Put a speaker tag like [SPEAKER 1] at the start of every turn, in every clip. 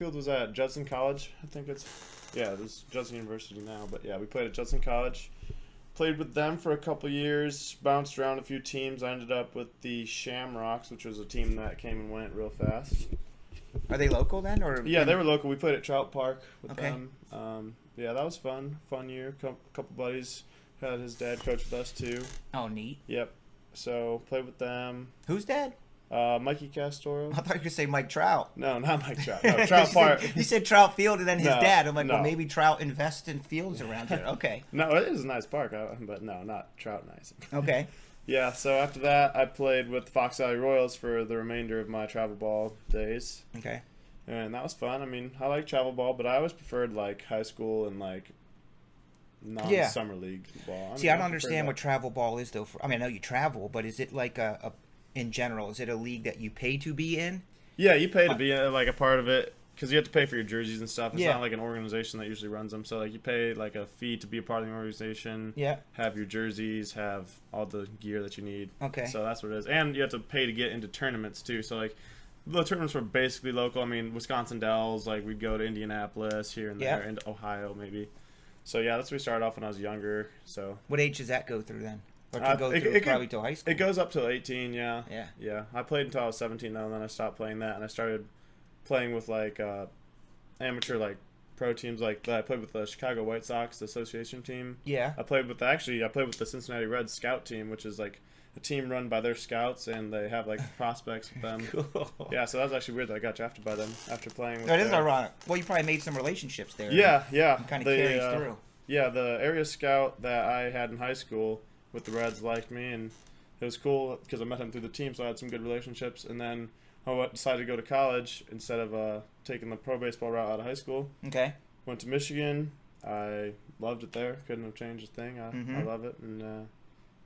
[SPEAKER 1] field was at Judson College. I think it's it was Judson University now, but yeah, we played at Judson College. Played with them for a couple years, bounced around a few teams. I ended up with the Shamrocks, which was a team that came and went real fast.
[SPEAKER 2] Are they local then, or?
[SPEAKER 1] Yeah, they were local. We played at Trout Park with them. Yeah, that was fun. Fun year. Couple buddies had his dad coach with us too.
[SPEAKER 2] Oh, neat.
[SPEAKER 1] Yep. So played with them.
[SPEAKER 2] Who's dad?
[SPEAKER 1] Mikey Castoro.
[SPEAKER 2] I thought you were going to say Mike Trout.
[SPEAKER 1] No, not Mike Trout. No, Trout Park.
[SPEAKER 2] You said Trout Field and then his dad. I'm like,
[SPEAKER 1] no.
[SPEAKER 2] well, maybe Trout invests in fields around here. Okay.
[SPEAKER 1] No, it is a nice park, but no, not Trout nice.
[SPEAKER 2] Okay.
[SPEAKER 1] Yeah, so after that, I played with the Fox Valley Royals for the remainder of my travel ball days.
[SPEAKER 2] Okay.
[SPEAKER 1] And that was fun. I mean, I like travel ball, but I always preferred, like, high school and, like, non-summer league ball.
[SPEAKER 2] I don't understand what travel ball is, though. I know you travel, but is it like in general, is it a league that you pay to be in?
[SPEAKER 1] Yeah, you pay to be like a part of it because you have to pay for your jerseys and stuff. It's
[SPEAKER 2] Yeah.
[SPEAKER 1] not like an organization that usually runs them. So like you pay like a fee to be a part of the organization.
[SPEAKER 2] Yeah.
[SPEAKER 1] Have your jerseys, have all the gear that you need.
[SPEAKER 2] Okay.
[SPEAKER 1] So that's what it is, and you have to pay to get into tournaments too. So like the tournaments were basically local. I mean, Wisconsin Dells, like we'd go to Indianapolis here and there, into Ohio maybe. So yeah, that's what we started off when I was younger. So
[SPEAKER 2] What age does that go through then? Or to go through probably till high school?
[SPEAKER 1] It goes up till 18, yeah.
[SPEAKER 2] Yeah.
[SPEAKER 1] Yeah. I played until I was 17 though, and then I stopped playing that, and I started playing with like amateur like pro teams. Like I played with the Chicago White Sox, the association team.
[SPEAKER 2] Yeah.
[SPEAKER 1] I played with the Cincinnati Reds scout team, which is like a team run by their scouts, and they have like prospects with them.
[SPEAKER 2] Cool.
[SPEAKER 1] Yeah, so that was actually weird that I got drafted by them after playing with
[SPEAKER 2] That is ironic. Well, you probably made some relationships there.
[SPEAKER 1] Yeah, yeah.
[SPEAKER 2] And kind of carries through.
[SPEAKER 1] Yeah, the area scout that I had in high school with the Reds liked me, and it was cool because I met him through the team, so I had some good relationships. And then I decided to go to college instead of taking the pro baseball route out of high school.
[SPEAKER 2] Okay.
[SPEAKER 1] Went to Michigan. I loved it there. Couldn't have changed a thing. I love it, and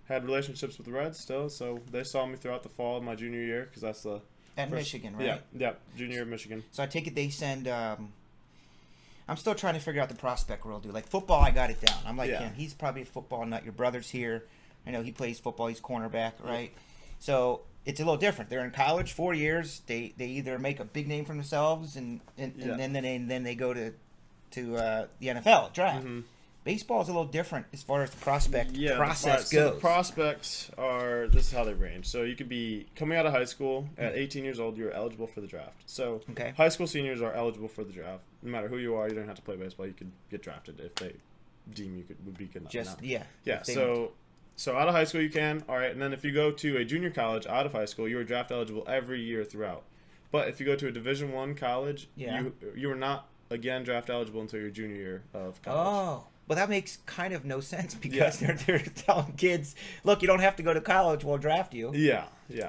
[SPEAKER 1] had relationships with the Reds still. So they saw me throughout the fall of my junior year because that's the
[SPEAKER 2] At Michigan, right?
[SPEAKER 1] Yeah, junior year of Michigan.
[SPEAKER 2] So I take it they send. I'm still trying to figure out the prospect world, dude. Like football, I got it down. I'm like him. He's probably a football nut. Your brother's here. I know he plays football. He's cornerback, right? So it's a little different. They're in college 4 years. They either make a big name for themselves and then they go to the NFL draft. Mm-hmm. Baseball is a little different as far as the prospect process goes.
[SPEAKER 1] So the prospects this is how they range. So you could be coming out of high school at 18 years old, you're eligible for the draft. So high school seniors are eligible for the draft. No matter who you are, you don't have to play baseball. You could get drafted if they deem you would be good enough. Yeah. So out of high school you can. All right, and then if you go to a junior college out of high school, you are draft eligible every year throughout. But if you go to a Division I college, you are not again draft eligible until your junior year of college.
[SPEAKER 2] Oh. Well, that makes kind of no sense because they're telling kids, look, you don't have to go to college, we'll draft you.
[SPEAKER 1] Yeah.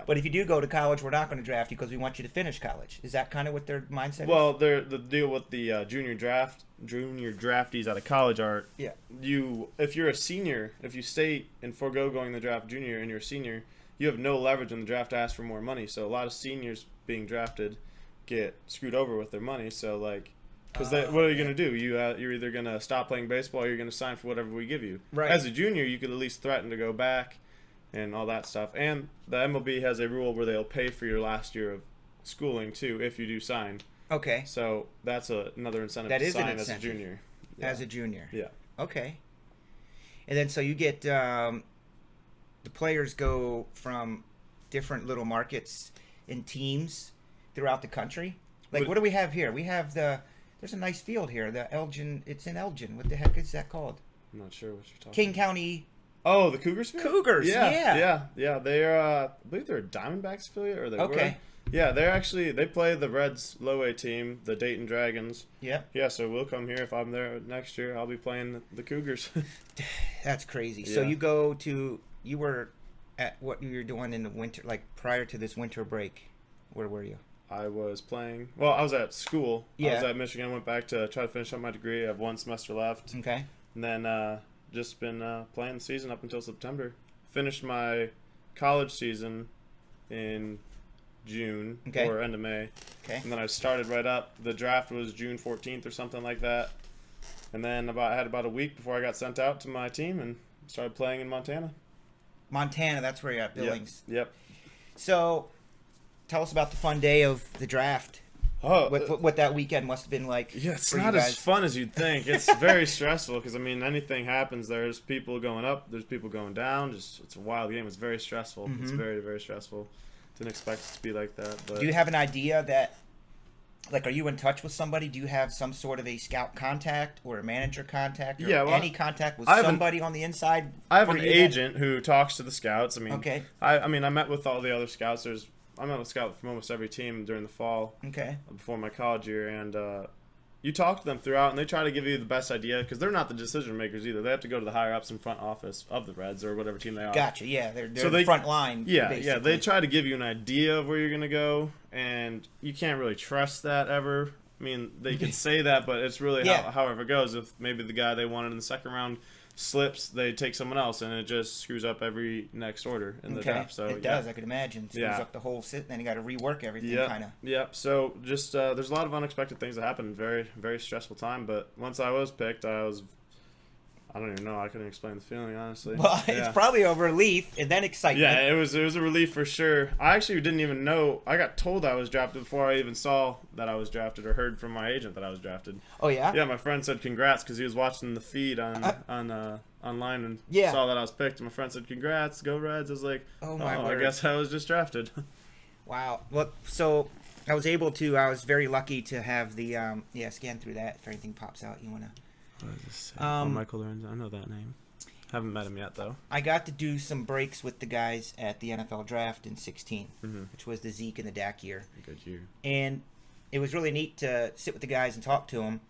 [SPEAKER 2] But if you do go to college, we're not going to draft you because we want you to finish college. Is that kind of what their mindset is?
[SPEAKER 1] Well, the deal with the junior draftees out of college are, if you're a senior, if you stay and forego going to the draft junior and you're a senior, you have no leverage in the draft to ask for more money. So a lot of seniors being drafted get screwed over with their money. So, like, because what are you going to do? You're either going to stop playing baseball or you're going to sign for whatever we give you.
[SPEAKER 2] Right.
[SPEAKER 1] As a junior, you could at least threaten to go back and all that stuff. And the MLB has a rule where they'll pay for your last year of schooling, too, if you do sign.
[SPEAKER 2] Okay.
[SPEAKER 1] So that's another incentive to sign as a junior. Yeah.
[SPEAKER 2] As a junior.
[SPEAKER 1] Yeah.
[SPEAKER 2] Okay. And then so you get the players go from different little markets and teams throughout the country. Like, what do we have here? We have there's a nice field here. The Elgin. It's in Elgin. What the heck is that called?
[SPEAKER 1] I'm not sure what you're talking
[SPEAKER 2] King County.
[SPEAKER 1] Oh, the Cougars field?
[SPEAKER 2] Cougars,
[SPEAKER 1] yeah. They're, I believe they're a Diamondbacks affiliate. Or they were. Yeah, they play the Reds low-A team, the Dayton Dragons.
[SPEAKER 2] Yeah.
[SPEAKER 1] Yeah, so we'll come here. If I'm there next year, I'll be playing the Cougars.
[SPEAKER 2] That's crazy.
[SPEAKER 1] Yeah.
[SPEAKER 2] So you were at what you were doing in the winter, like prior to this winter break. Where were you?
[SPEAKER 1] I was playing. Well, I was at school.
[SPEAKER 2] Yeah.
[SPEAKER 1] I was at Michigan. Went back to try to finish up my degree. I have one semester left.
[SPEAKER 2] Okay.
[SPEAKER 1] And then just been playing the season up until September. Finished my college season in June or end of May.
[SPEAKER 2] Okay.
[SPEAKER 1] And then I started right up. The draft was June 14th or something like that. And then I had about a week before I got sent out to my team and started playing in Montana.
[SPEAKER 2] Montana, that's where you're at, Billings.
[SPEAKER 1] Yep.
[SPEAKER 2] So, tell us about the fun day of the draft.
[SPEAKER 1] Oh,
[SPEAKER 2] what that weekend must have been like.
[SPEAKER 1] Yeah, it's not as fun as you'd think. It's very stressful because, I mean, anything happens. There's people going up. There's people going down. It's a wild game. It's very stressful. It's very, very stressful. Didn't expect it to be like that. But
[SPEAKER 2] do you have an idea that, like, are you in touch with somebody? Do you have some sort of a scout contact or a manager contact or any contact with somebody on the inside?
[SPEAKER 1] I have an agent who talks to the scouts. I mean,
[SPEAKER 2] okay.
[SPEAKER 1] I met with all the other scouts. I met with scouts from almost every team during the fall.
[SPEAKER 2] Okay.
[SPEAKER 1] Before my college year, and you talk to them throughout, and they try to give you the best idea because they're not the decision makers either. They have to go to the higher ups in front office of the Reds or whatever team they are.
[SPEAKER 2] Gotcha. Yeah, they're the front line.
[SPEAKER 1] Yeah,
[SPEAKER 2] basically.
[SPEAKER 1] yeah. They try to give you an idea of where you're gonna go, and you can't really trust that ever. I mean, they can say that, but it's really however it goes. If maybe the guy they wanted in the second round slips, they take someone else, and it just screws up every next order in the draft. So
[SPEAKER 2] it does. I could imagine. It screws up the whole sit. Then you got to rework everything, kind of.
[SPEAKER 1] Yep. So just there's a lot of unexpected things that happen. Very, very stressful time. But once I was picked, I don't even know. I couldn't explain the feeling, honestly.
[SPEAKER 2] Well, it's probably a relief and then excitement.
[SPEAKER 1] Yeah, it was a relief for sure. I actually didn't even know. I got told I was drafted before I even saw that I was drafted or heard from my agent that I was drafted.
[SPEAKER 2] Oh, yeah?
[SPEAKER 1] Yeah, my friend said congrats because he was watching the feed online and saw that I was picked. And my friend said, congrats, go Reds. I was like, oh I guess I was just drafted.
[SPEAKER 2] Wow. Well, so I was very lucky to have the, scan through that if anything pops out you want to.
[SPEAKER 1] What is this? Michael Lorenzo. I know that name. Haven't met him yet, though.
[SPEAKER 2] I got to do some breaks with the guys at the NFL draft in 16, which was the Zeke and the Dak year.
[SPEAKER 1] Good year.
[SPEAKER 2] And it was really neat to sit with the guys and talk to them.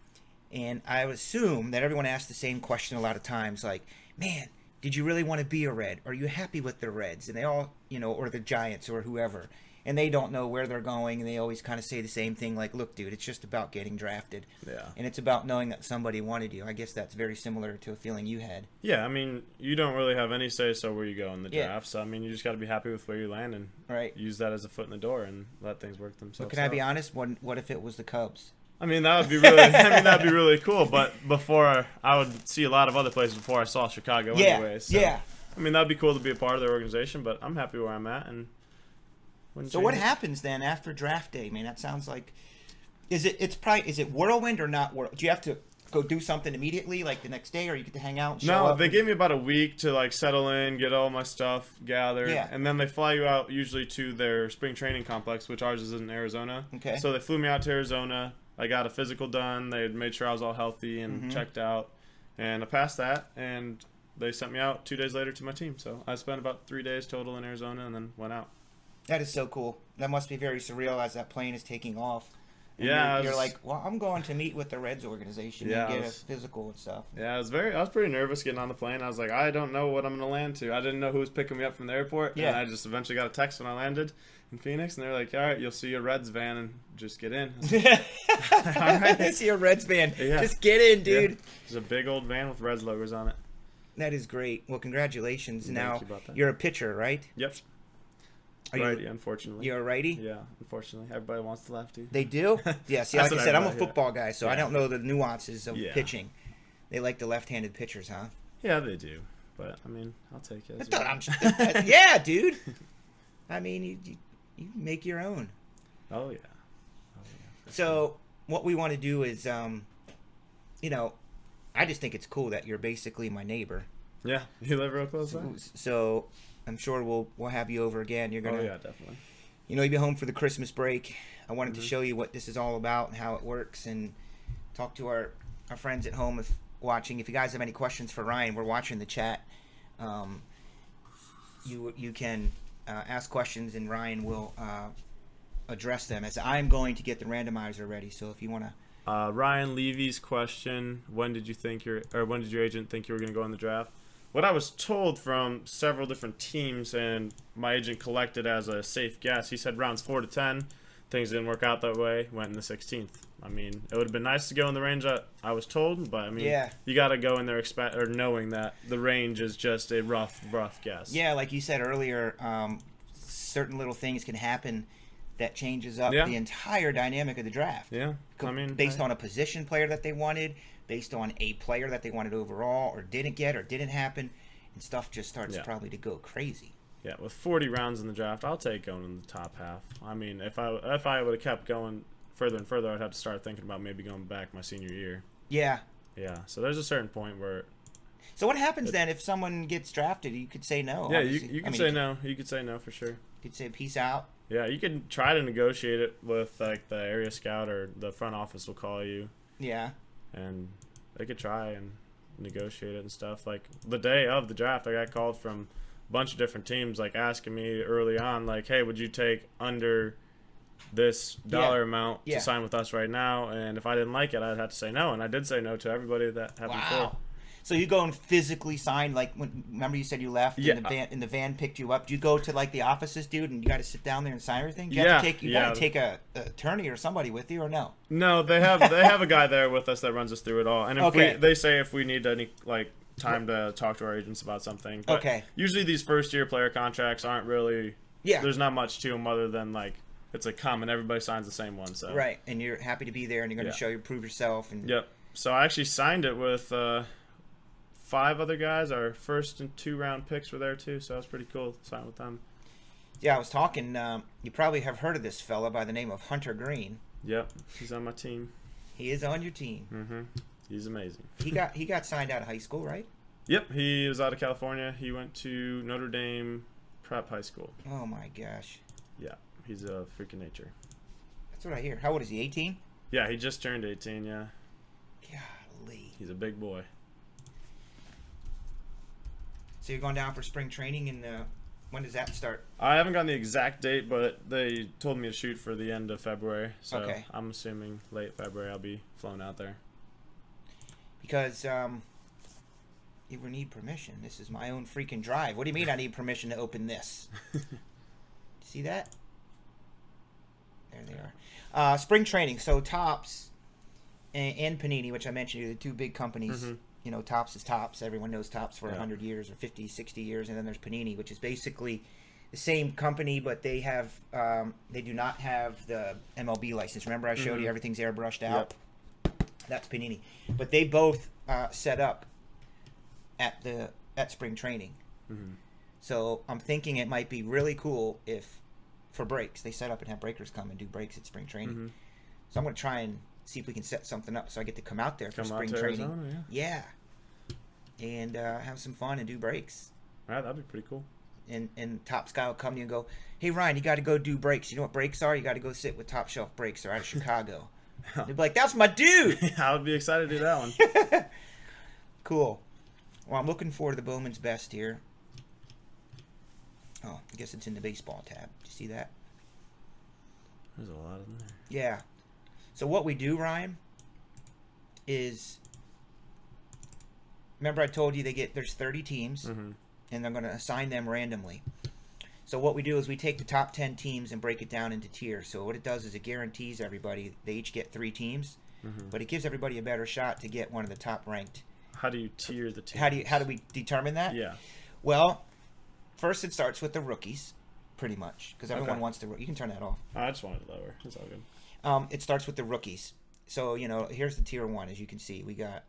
[SPEAKER 2] And I would assume that everyone asked the same question a lot of times, like, man, did you really want to be a Red? Are you happy with the Reds? And they all, or the Giants or whoever. And they don't know where they're going, and they always kind of say the same thing, like, look, dude, it's just about getting drafted.
[SPEAKER 1] Yeah.
[SPEAKER 2] And it's about knowing that somebody wanted you. I guess that's very similar to a feeling you had.
[SPEAKER 1] Yeah, I mean, you don't really have any say-so where you go in the draft. So, I mean, you just got to be happy with where you land and use that as a foot in the door and let things work themselves out.
[SPEAKER 2] But can I be honest? What if it was the Cubs?
[SPEAKER 1] I mean, that would be really that'd be really cool. But before, I would see a lot of other places before I saw Chicago anyway. So, I mean, that'd be cool to be a part of their organization, but I'm happy where I'm at, and
[SPEAKER 2] so what happens then after draft day? I mean, that sounds like is it whirlwind or not whirlwind? Do you have to go do something immediately, like the next day, or you get to hang out and show up?
[SPEAKER 1] No, they gave me about a week to like settle in, get all my stuff gathered, and then they fly you out usually to their spring training complex, which ours is in Arizona.
[SPEAKER 2] Okay.
[SPEAKER 1] So they flew me out to Arizona. I got a physical done. They made sure I was all healthy and checked out, and I passed that, and they sent me out 2 days later to my team. So I spent about 3 days total in Arizona and then went out.
[SPEAKER 2] That is so cool. That must be very surreal as that plane is taking off. And you're like, well, I'm going to meet with the Reds organization and get a physical and stuff.
[SPEAKER 1] Yeah, I was pretty nervous getting on the plane. I was like, I don't know what I'm going to land to. I didn't know who was picking me up from the airport. Yeah. And I just eventually got a text when I landed in Phoenix, and they're like, all right, you'll see a Reds van and just get in. Like,
[SPEAKER 2] all right. See a Reds van. Yeah. Just get in, dude. Yeah.
[SPEAKER 1] There's a big old van with Reds logos on it.
[SPEAKER 2] That is great. Well, congratulations.
[SPEAKER 1] Thank
[SPEAKER 2] now,
[SPEAKER 1] you about that.
[SPEAKER 2] You're a pitcher, right?
[SPEAKER 1] Yep. Righty, unfortunately.
[SPEAKER 2] You're a righty?
[SPEAKER 1] Yeah, unfortunately. Everybody wants the lefty.
[SPEAKER 2] They do? Yeah, see, like I said, I'm a football guy, so I don't know the nuances of pitching. They like the left-handed pitchers, huh?
[SPEAKER 1] Yeah, they do. But, I mean, I'll take it.
[SPEAKER 2] Yeah, dude. I mean, you make your own.
[SPEAKER 1] Oh, yeah.
[SPEAKER 2] So, what we want to do is, I just think it's cool that you're basically my neighbor.
[SPEAKER 1] Yeah, you live real close by.
[SPEAKER 2] So I'm sure we'll have you over again. You're gonna,
[SPEAKER 1] oh yeah, definitely.
[SPEAKER 2] You'll be home for the Christmas break. I wanted to show you what this is all about and how it works, and talk to our friends at home if watching. If you guys have any questions for Ryan, we're watching the chat. You can ask questions, and Ryan will address them as I'm going to get the randomizer ready. So if you want to.
[SPEAKER 1] Ryan Levy's question: when did your agent think you were going to go in the draft? What I was told from several different teams, and my agent collected as a safe guess, he said rounds 4 to 10. Things didn't work out that way. Went in the 16th. I mean, it would have been nice to go in the range that I was told, but I mean, you got to go in there knowing that the range is just a rough guess.
[SPEAKER 2] Yeah, like you said earlier, certain little things can happen that changes up the entire dynamic of the draft.
[SPEAKER 1] Yeah, I mean,
[SPEAKER 2] based on a position player that they wanted, based on a player that they wanted overall, or didn't get, or didn't happen, and stuff just starts probably to go crazy.
[SPEAKER 1] Yeah, with 40 rounds in the draft, I'll take going in the top half. I mean, if I would have kept going further and further, I'd have to start thinking about maybe going back my senior year.
[SPEAKER 2] Yeah.
[SPEAKER 1] Yeah. So there's a certain point where.
[SPEAKER 2] So what happens then if someone gets drafted? You could say no.
[SPEAKER 1] Yeah, you could say no. You could say no for sure.
[SPEAKER 2] You could say peace out.
[SPEAKER 1] Yeah, you can try to negotiate it with like the area scout or the front office will call you.
[SPEAKER 2] Yeah.
[SPEAKER 1] And they could try and negotiate it and stuff. Like the day of the draft, I got called from a bunch of different teams, like asking me early on, like, "Hey, would you take under this dollar amount to sign with us right now?" And if I didn't like it, I'd have to say no. And I did say no to everybody that happened before.
[SPEAKER 2] So you go and physically sign, like, remember you said you left and the van picked you up. Do you go to like the offices, dude, and you got to sit down there and sign everything? Do you have to take, you got to take a attorney or somebody with you, or no?
[SPEAKER 1] No, they have a guy there with us that runs us through it all. And if they say if we need any like time to talk to our agents about something. But usually these first year player contracts aren't really. Yeah. There's not much to them other than like it's a common. Everybody signs the same one. So.
[SPEAKER 2] Right, and you're happy to be there, and you're going to prove yourself. And
[SPEAKER 1] Yep. So I actually signed it with 5 other guys. Our first and 2 round picks were there too, so that was pretty cool to sign with them.
[SPEAKER 2] Yeah, I was talking. You probably have heard of this fella by the name of Hunter Green.
[SPEAKER 1] Yep, he's on my team.
[SPEAKER 2] He is on your team.
[SPEAKER 1] Mm-hmm. He's amazing.
[SPEAKER 2] He got signed out of high school, right?
[SPEAKER 1] Yep, he was out of California. He went to Notre Dame Prep High School.
[SPEAKER 2] Oh my gosh.
[SPEAKER 1] Yeah, he's a freak of nature.
[SPEAKER 2] That's what I hear. How old is he? 18?
[SPEAKER 1] Yeah, he just turned 18. Yeah.
[SPEAKER 2] Golly.
[SPEAKER 1] He's a big boy.
[SPEAKER 2] So you're going down for spring training, and when does that start?
[SPEAKER 1] I haven't gotten the exact date, but they told me to shoot for the end of February. So I'm assuming late February I'll be flown out there.
[SPEAKER 2] Because you will need permission. This is my own freaking drive. What do you mean I need permission to open this? See that? There they are. Spring training. So Topps and Panini, which I mentioned, are the 2 big companies. Mm-hmm. You know, Topps is Topps. Everyone knows Topps for 100 years or 50, 60 years. And then there's Panini, which is basically the same company, but they have they do not have the MLB license. Remember I showed you everything's airbrushed out? Yep. That's Panini. But they both set up at spring training. Mm-hmm. So I'm thinking it might be really cool if, for breaks, they set up and have breakers come and do breaks at spring training. Mm-hmm. So I'm going to try and see if we can set something up so I get to come out there for spring training. Arizona, yeah. And have some fun and do breaks.
[SPEAKER 1] Right, that'd be pretty cool.
[SPEAKER 2] And Topps guy will come to you and go, "Hey Ryan, you got to go do breaks. You know what breaks are? You got to go sit with Top Shelf Breaks. They're out of Chicago." They'd be like, "That's my dude."
[SPEAKER 1] I would be excited to do that one.
[SPEAKER 2] Cool. Well, I'm looking forward to the Bowmans Best here. Oh, I guess it's in the baseball tab. Do you see that?
[SPEAKER 1] There's a lot in there.
[SPEAKER 2] Yeah. So what we do, Ryan, is, remember I told you there's 30 teams, and they're going to assign them randomly. So what we do is we take the top 10 teams and break it down into tiers. So what it does is it guarantees everybody they each get 3 teams, but it gives everybody a better shot to get one of the top ranked.
[SPEAKER 1] How do you tier the teams?
[SPEAKER 2] How do we determine that?
[SPEAKER 1] Yeah.
[SPEAKER 2] Well, first it starts with the rookies, pretty much, because everyone wants to. You can turn that off.
[SPEAKER 1] I just wanted it lower. It's all good. It
[SPEAKER 2] starts with the rookies. So, here's the tier 1, as you can see. We got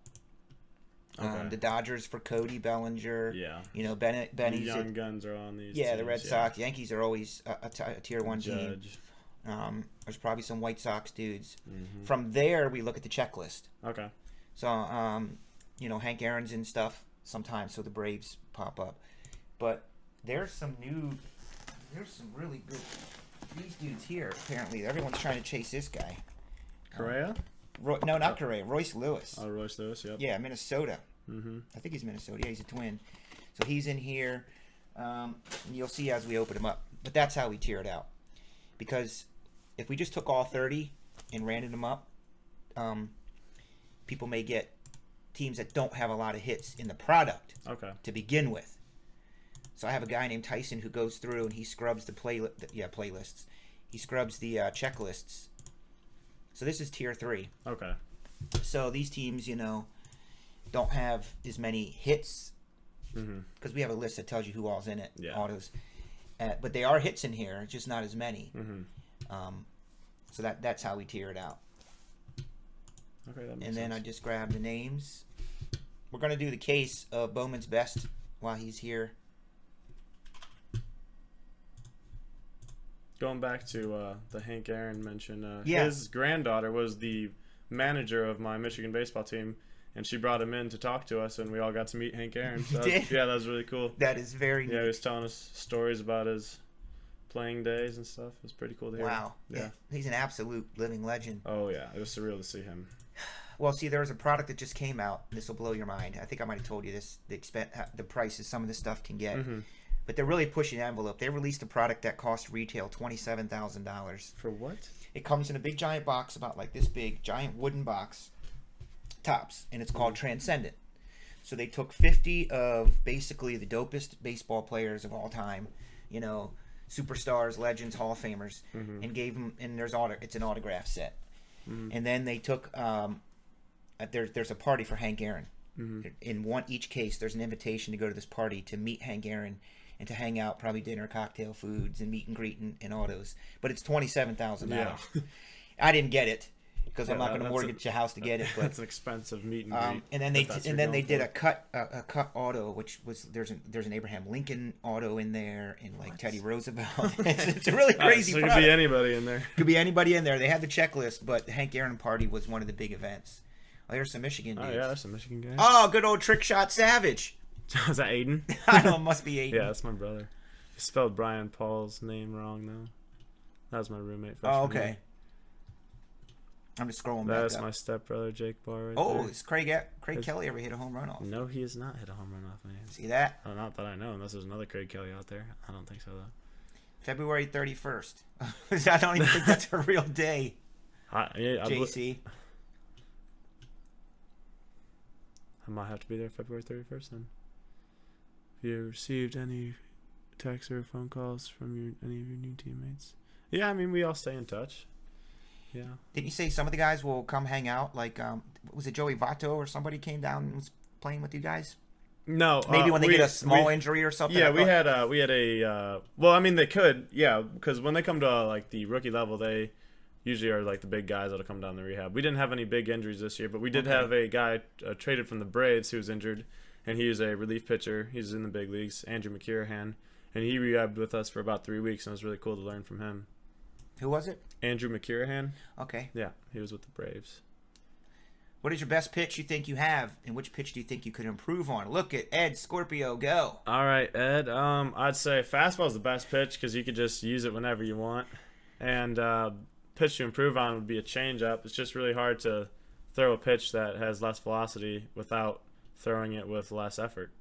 [SPEAKER 2] the Dodgers for Cody Bellinger.
[SPEAKER 1] Yeah.
[SPEAKER 2] Benny's.
[SPEAKER 1] The young guns are on these
[SPEAKER 2] Yeah,
[SPEAKER 1] teams,
[SPEAKER 2] the Red Sox. Yankees are always a tier 1 team. There's probably some White Sox dudes. Mm-hmm. From there, we look at the checklist.
[SPEAKER 1] Okay.
[SPEAKER 2] So, Hank Aaron's and stuff sometimes, so the Braves pop up. But there's some really good... These dudes here, apparently, everyone's trying to chase this guy.
[SPEAKER 1] Correa?
[SPEAKER 2] No, not Correa. Royce Lewis.
[SPEAKER 1] Oh, Royce Lewis, yep.
[SPEAKER 2] Yeah, Minnesota.
[SPEAKER 1] Mm-hmm.
[SPEAKER 2] I think he's Minnesota. Yeah, he's a Twin. So he's in here. And you'll see as we open him up. But that's how we tier it out. Because if we just took all 30 and random them up, people may get teams that don't have a lot of hits in the product to begin with. So I have a guy named Tyson who goes through and he scrubs the playlists. He scrubs the checklists. So this is tier 3.
[SPEAKER 1] Okay.
[SPEAKER 2] So these teams, don't have as many hits because we have a list that tells you who all's in it.
[SPEAKER 1] Yeah.
[SPEAKER 2] Autos, but they are hits in here, just not as many. Mm-hmm. So that's how we tier it out.
[SPEAKER 1] Okay, that makes
[SPEAKER 2] and then
[SPEAKER 1] sense.
[SPEAKER 2] I just grab the names. We're going to do the case of Bowman's Best while he's here.
[SPEAKER 1] Going back to the Hank Aaron mention, his granddaughter was the manager of my Michigan baseball team, and she brought him in to talk to us, and we all got to meet Hank Aaron. So that was really cool.
[SPEAKER 2] That is very neat.
[SPEAKER 1] Yeah, he was telling us stories about his playing days and stuff. It was pretty cool to hear.
[SPEAKER 2] Wow. Yeah. He's an absolute living legend.
[SPEAKER 1] Oh, yeah. It was surreal to see him.
[SPEAKER 2] Well, see, there was a product that just came out. This will blow your mind. I think I might have told you this, the prices some of this stuff can get. Mm-hmm. But they're really pushing the envelope. They released a product that cost retail $27,000.
[SPEAKER 1] For what?
[SPEAKER 2] It comes in a big giant box, about like this big, giant wooden box, tops, and it's called Transcendent. So they took 50 of basically the dopest baseball players of all time, you know, superstars, legends, Hall of Famers, and gave them, and it's an autograph set. And then they took, there's a party for Hank Aaron. In each case, there's an invitation to go to this party to meet Hank Aaron and to hang out, probably dinner, cocktail, foods, and meet and greet and autos. But it's $27,000. Yeah. I didn't get it because I'm not going to mortgage a house to get it. But
[SPEAKER 1] that's an expensive meet and greet.
[SPEAKER 2] And then they did a cut auto, which was there's an Abraham Lincoln auto in there, and like Teddy Roosevelt. It's a really crazy.
[SPEAKER 1] So it could be anybody in there.
[SPEAKER 2] Could be anybody in there. They had the checklist, but the Hank Aaron party was one of the big events. Oh, there's some Michigan dudes.
[SPEAKER 1] Oh yeah, there's some Michigan guys.
[SPEAKER 2] Oh, good old Trick Shot Savage.
[SPEAKER 1] Is that Aiden?
[SPEAKER 2] I know, it must be Aiden.
[SPEAKER 1] Yeah, that's my brother. He spelled Brian Paul's name wrong, though. That was my roommate.
[SPEAKER 2] Oh, okay. Year. I'm just scrolling back up.
[SPEAKER 1] That's my stepbrother, Jake Barr.
[SPEAKER 2] Is Craig Kelly ever hit a home run off?
[SPEAKER 1] No, he has not hit a home run off me.
[SPEAKER 2] See that?
[SPEAKER 1] Oh, not that I know, unless there's another Craig Kelly out there. I don't think so, though.
[SPEAKER 2] February 31st. I don't even think that's a real day. JC.
[SPEAKER 1] I might have to be there February 31st then. Have you received any texts or phone calls from any of your new teammates? Yeah, I mean, we all stay in touch. Yeah.
[SPEAKER 2] Didn't you say some of the guys will come hang out? Like, was it Joey Votto or somebody came down and was playing with you guys?
[SPEAKER 1] No.
[SPEAKER 2] Maybe when they get a small injury or something?
[SPEAKER 1] Yeah, we had a well, I mean, they could, yeah, because when they come to, like, the rookie level, they usually are, like, the big guys that'll come down the rehab. We didn't have any big injuries this year, but we did have a guy traded from the Braves who was injured. And he was a relief pitcher. He's in the big leagues, Andrew McCurahan. And he rehabbed with us for about 3 weeks, and it was really cool to learn from him.
[SPEAKER 2] Who was it?
[SPEAKER 1] Andrew McCurahan.
[SPEAKER 2] Okay.
[SPEAKER 1] Yeah, he was with the Braves.
[SPEAKER 2] What is your best pitch you think you have, and which pitch do you think you could improve on? Look at Ed Scorpio, go.
[SPEAKER 1] All right, Ed. I'd say fastball is the best pitch because you could just use it whenever you want. And pitch to improve on would be a changeup. It's just really hard to throw a pitch that has less velocity without throwing it with less effort.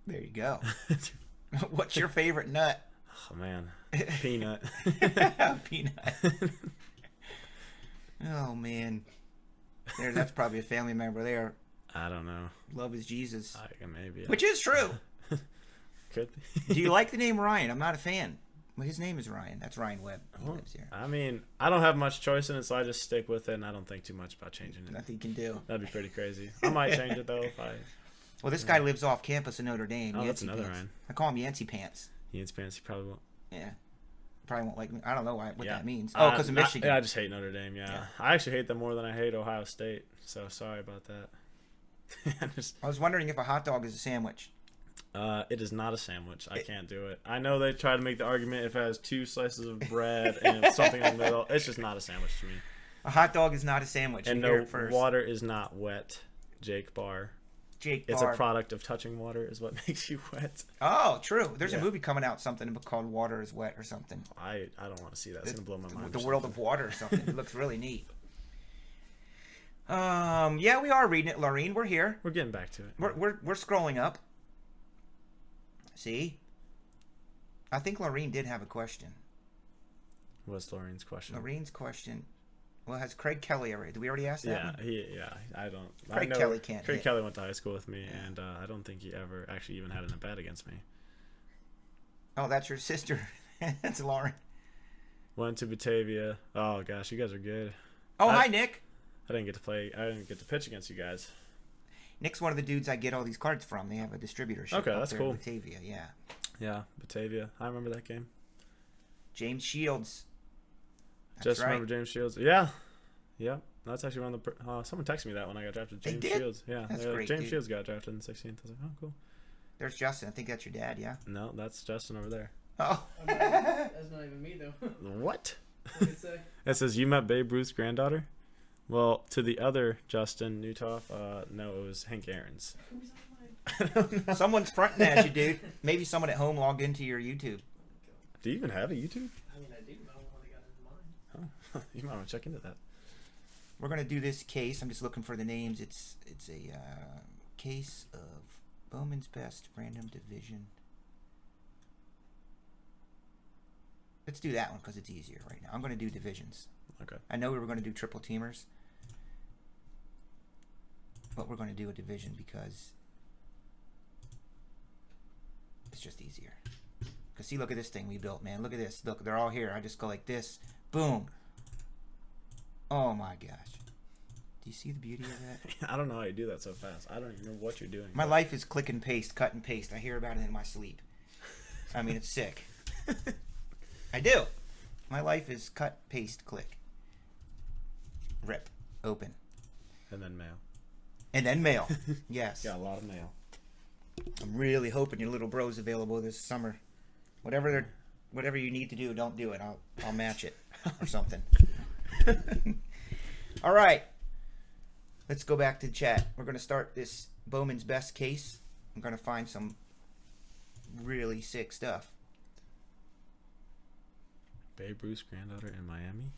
[SPEAKER 2] There you go. What's your favorite nut?
[SPEAKER 1] Oh, man. Peanut.
[SPEAKER 2] Peanut. Oh, man. That's probably a family member there.
[SPEAKER 1] I don't know.
[SPEAKER 2] Love is Jesus.
[SPEAKER 1] Maybe.
[SPEAKER 2] Which is true.
[SPEAKER 1] Could be.
[SPEAKER 2] Do you like the name Ryan? I'm not a fan. Well, his name is Ryan. That's Ryan Webb. He lives here.
[SPEAKER 1] I mean, I don't have much choice in it, so I just stick with it, and I don't think too much about changing it.
[SPEAKER 2] Nothing you can do.
[SPEAKER 1] That'd be pretty crazy. I might change it, though, if I...
[SPEAKER 2] Well, this guy lives off campus in Notre Dame.
[SPEAKER 1] Oh,
[SPEAKER 2] Yancey
[SPEAKER 1] that's another
[SPEAKER 2] Pants.
[SPEAKER 1] Ryan.
[SPEAKER 2] I call him Yancey Pants.
[SPEAKER 1] Yancey Pants, he probably won't.
[SPEAKER 2] Yeah. Probably won't like me. I don't know what that means. Oh, because of Michigan.
[SPEAKER 1] I just hate Notre Dame, yeah. I actually hate them more than I hate Ohio State, so sorry about that.
[SPEAKER 2] I was wondering if a hot dog is a sandwich.
[SPEAKER 1] It is not a sandwich. I can't do it. I know they try to make the argument if it has 2 slices of bread and something in the middle. It's just not a sandwich to me.
[SPEAKER 2] A hot dog is not a sandwich.
[SPEAKER 1] And no, water is not wet, Jake Barr. It's a product of touching water is what makes you wet.
[SPEAKER 2] Oh, true. There's a movie coming out, something called Water is Wet or something.
[SPEAKER 1] I don't want to see that. It's going to blow my mind.
[SPEAKER 2] The World of Water or something. It looks really neat. Yeah, we are reading it, Laureen. We're here.
[SPEAKER 1] We're getting back to it.
[SPEAKER 2] We're scrolling up. See? I think Laureen did have a question.
[SPEAKER 1] What's Laureen's question?
[SPEAKER 2] Laureen's question. Well, has Craig Kelly already? Did we already ask that?
[SPEAKER 1] I don't.
[SPEAKER 2] Craig Kelly can't.
[SPEAKER 1] Craig Kelly went to high school with me, and I don't think he ever actually even had an at bat against me.
[SPEAKER 2] Oh, that's your sister. That's Lauren.
[SPEAKER 1] Went to Batavia. Oh gosh, you guys are good.
[SPEAKER 2] Oh, hi Nick.
[SPEAKER 1] I didn't get to play. I didn't get to pitch against you guys.
[SPEAKER 2] Nick's one of the dudes I get all these cards from. They have a distributorship.
[SPEAKER 1] Okay, that's cool.
[SPEAKER 2] In Batavia, yeah.
[SPEAKER 1] Yeah, Batavia. I remember that game.
[SPEAKER 2] James Shields.
[SPEAKER 1] Just remember James Shields. Yeah. That's actually one of the... someone texted me that when I got drafted. James Shields. Yeah.
[SPEAKER 2] That's great,
[SPEAKER 1] James Shields got drafted in the 16th. I was like, oh, cool.
[SPEAKER 2] There's Justin. I think that's your dad, yeah?
[SPEAKER 1] No, that's Justin over there.
[SPEAKER 2] Oh.
[SPEAKER 3] That's That's not even me, though.
[SPEAKER 1] What?
[SPEAKER 3] What did it say?
[SPEAKER 1] It says, you met Babe Ruth's granddaughter? Well, to the other Justin Nutof, no, it was Hank Aaron's.
[SPEAKER 3] I don't know.
[SPEAKER 2] Someone's fronting at you, dude. Maybe someone at home logged into your YouTube.
[SPEAKER 1] Do you even have a YouTube?
[SPEAKER 3] I mean, I do, but I don't want to got into mine.
[SPEAKER 1] Oh, you might want to check into that.
[SPEAKER 2] We're gonna do this case. I'm just looking for the names. It's a case of Bowman's Best Random Division. Let's do that one because it's easier right now. I'm gonna do divisions.
[SPEAKER 1] Okay.
[SPEAKER 2] I know we were gonna do triple teamers, but we're gonna do a division because it's just easier. Cause see, look at this thing we built, man. Look at this. Look, they're all here. I just go like this. Boom. Oh my gosh. Do you see the beauty of that?
[SPEAKER 1] I don't know how you do that so fast. I don't even know what you're doing.
[SPEAKER 2] My life is click and paste, cut and paste. I hear about it in my sleep. I mean, it's sick. I do. My life is cut, paste, click. Rip. Open.
[SPEAKER 1] And then mail.
[SPEAKER 2] And then mail. Yes.
[SPEAKER 1] Got a lot of mail.
[SPEAKER 2] I'm really hoping your little bro's available this summer. Whatever you need to do, don't do it. I'll match it or something. All right. Let's go back to chat. We're going to start this Bowman's Best case. I'm going to find some really sick stuff.
[SPEAKER 1] Babe Ruth's granddaughter in Miami?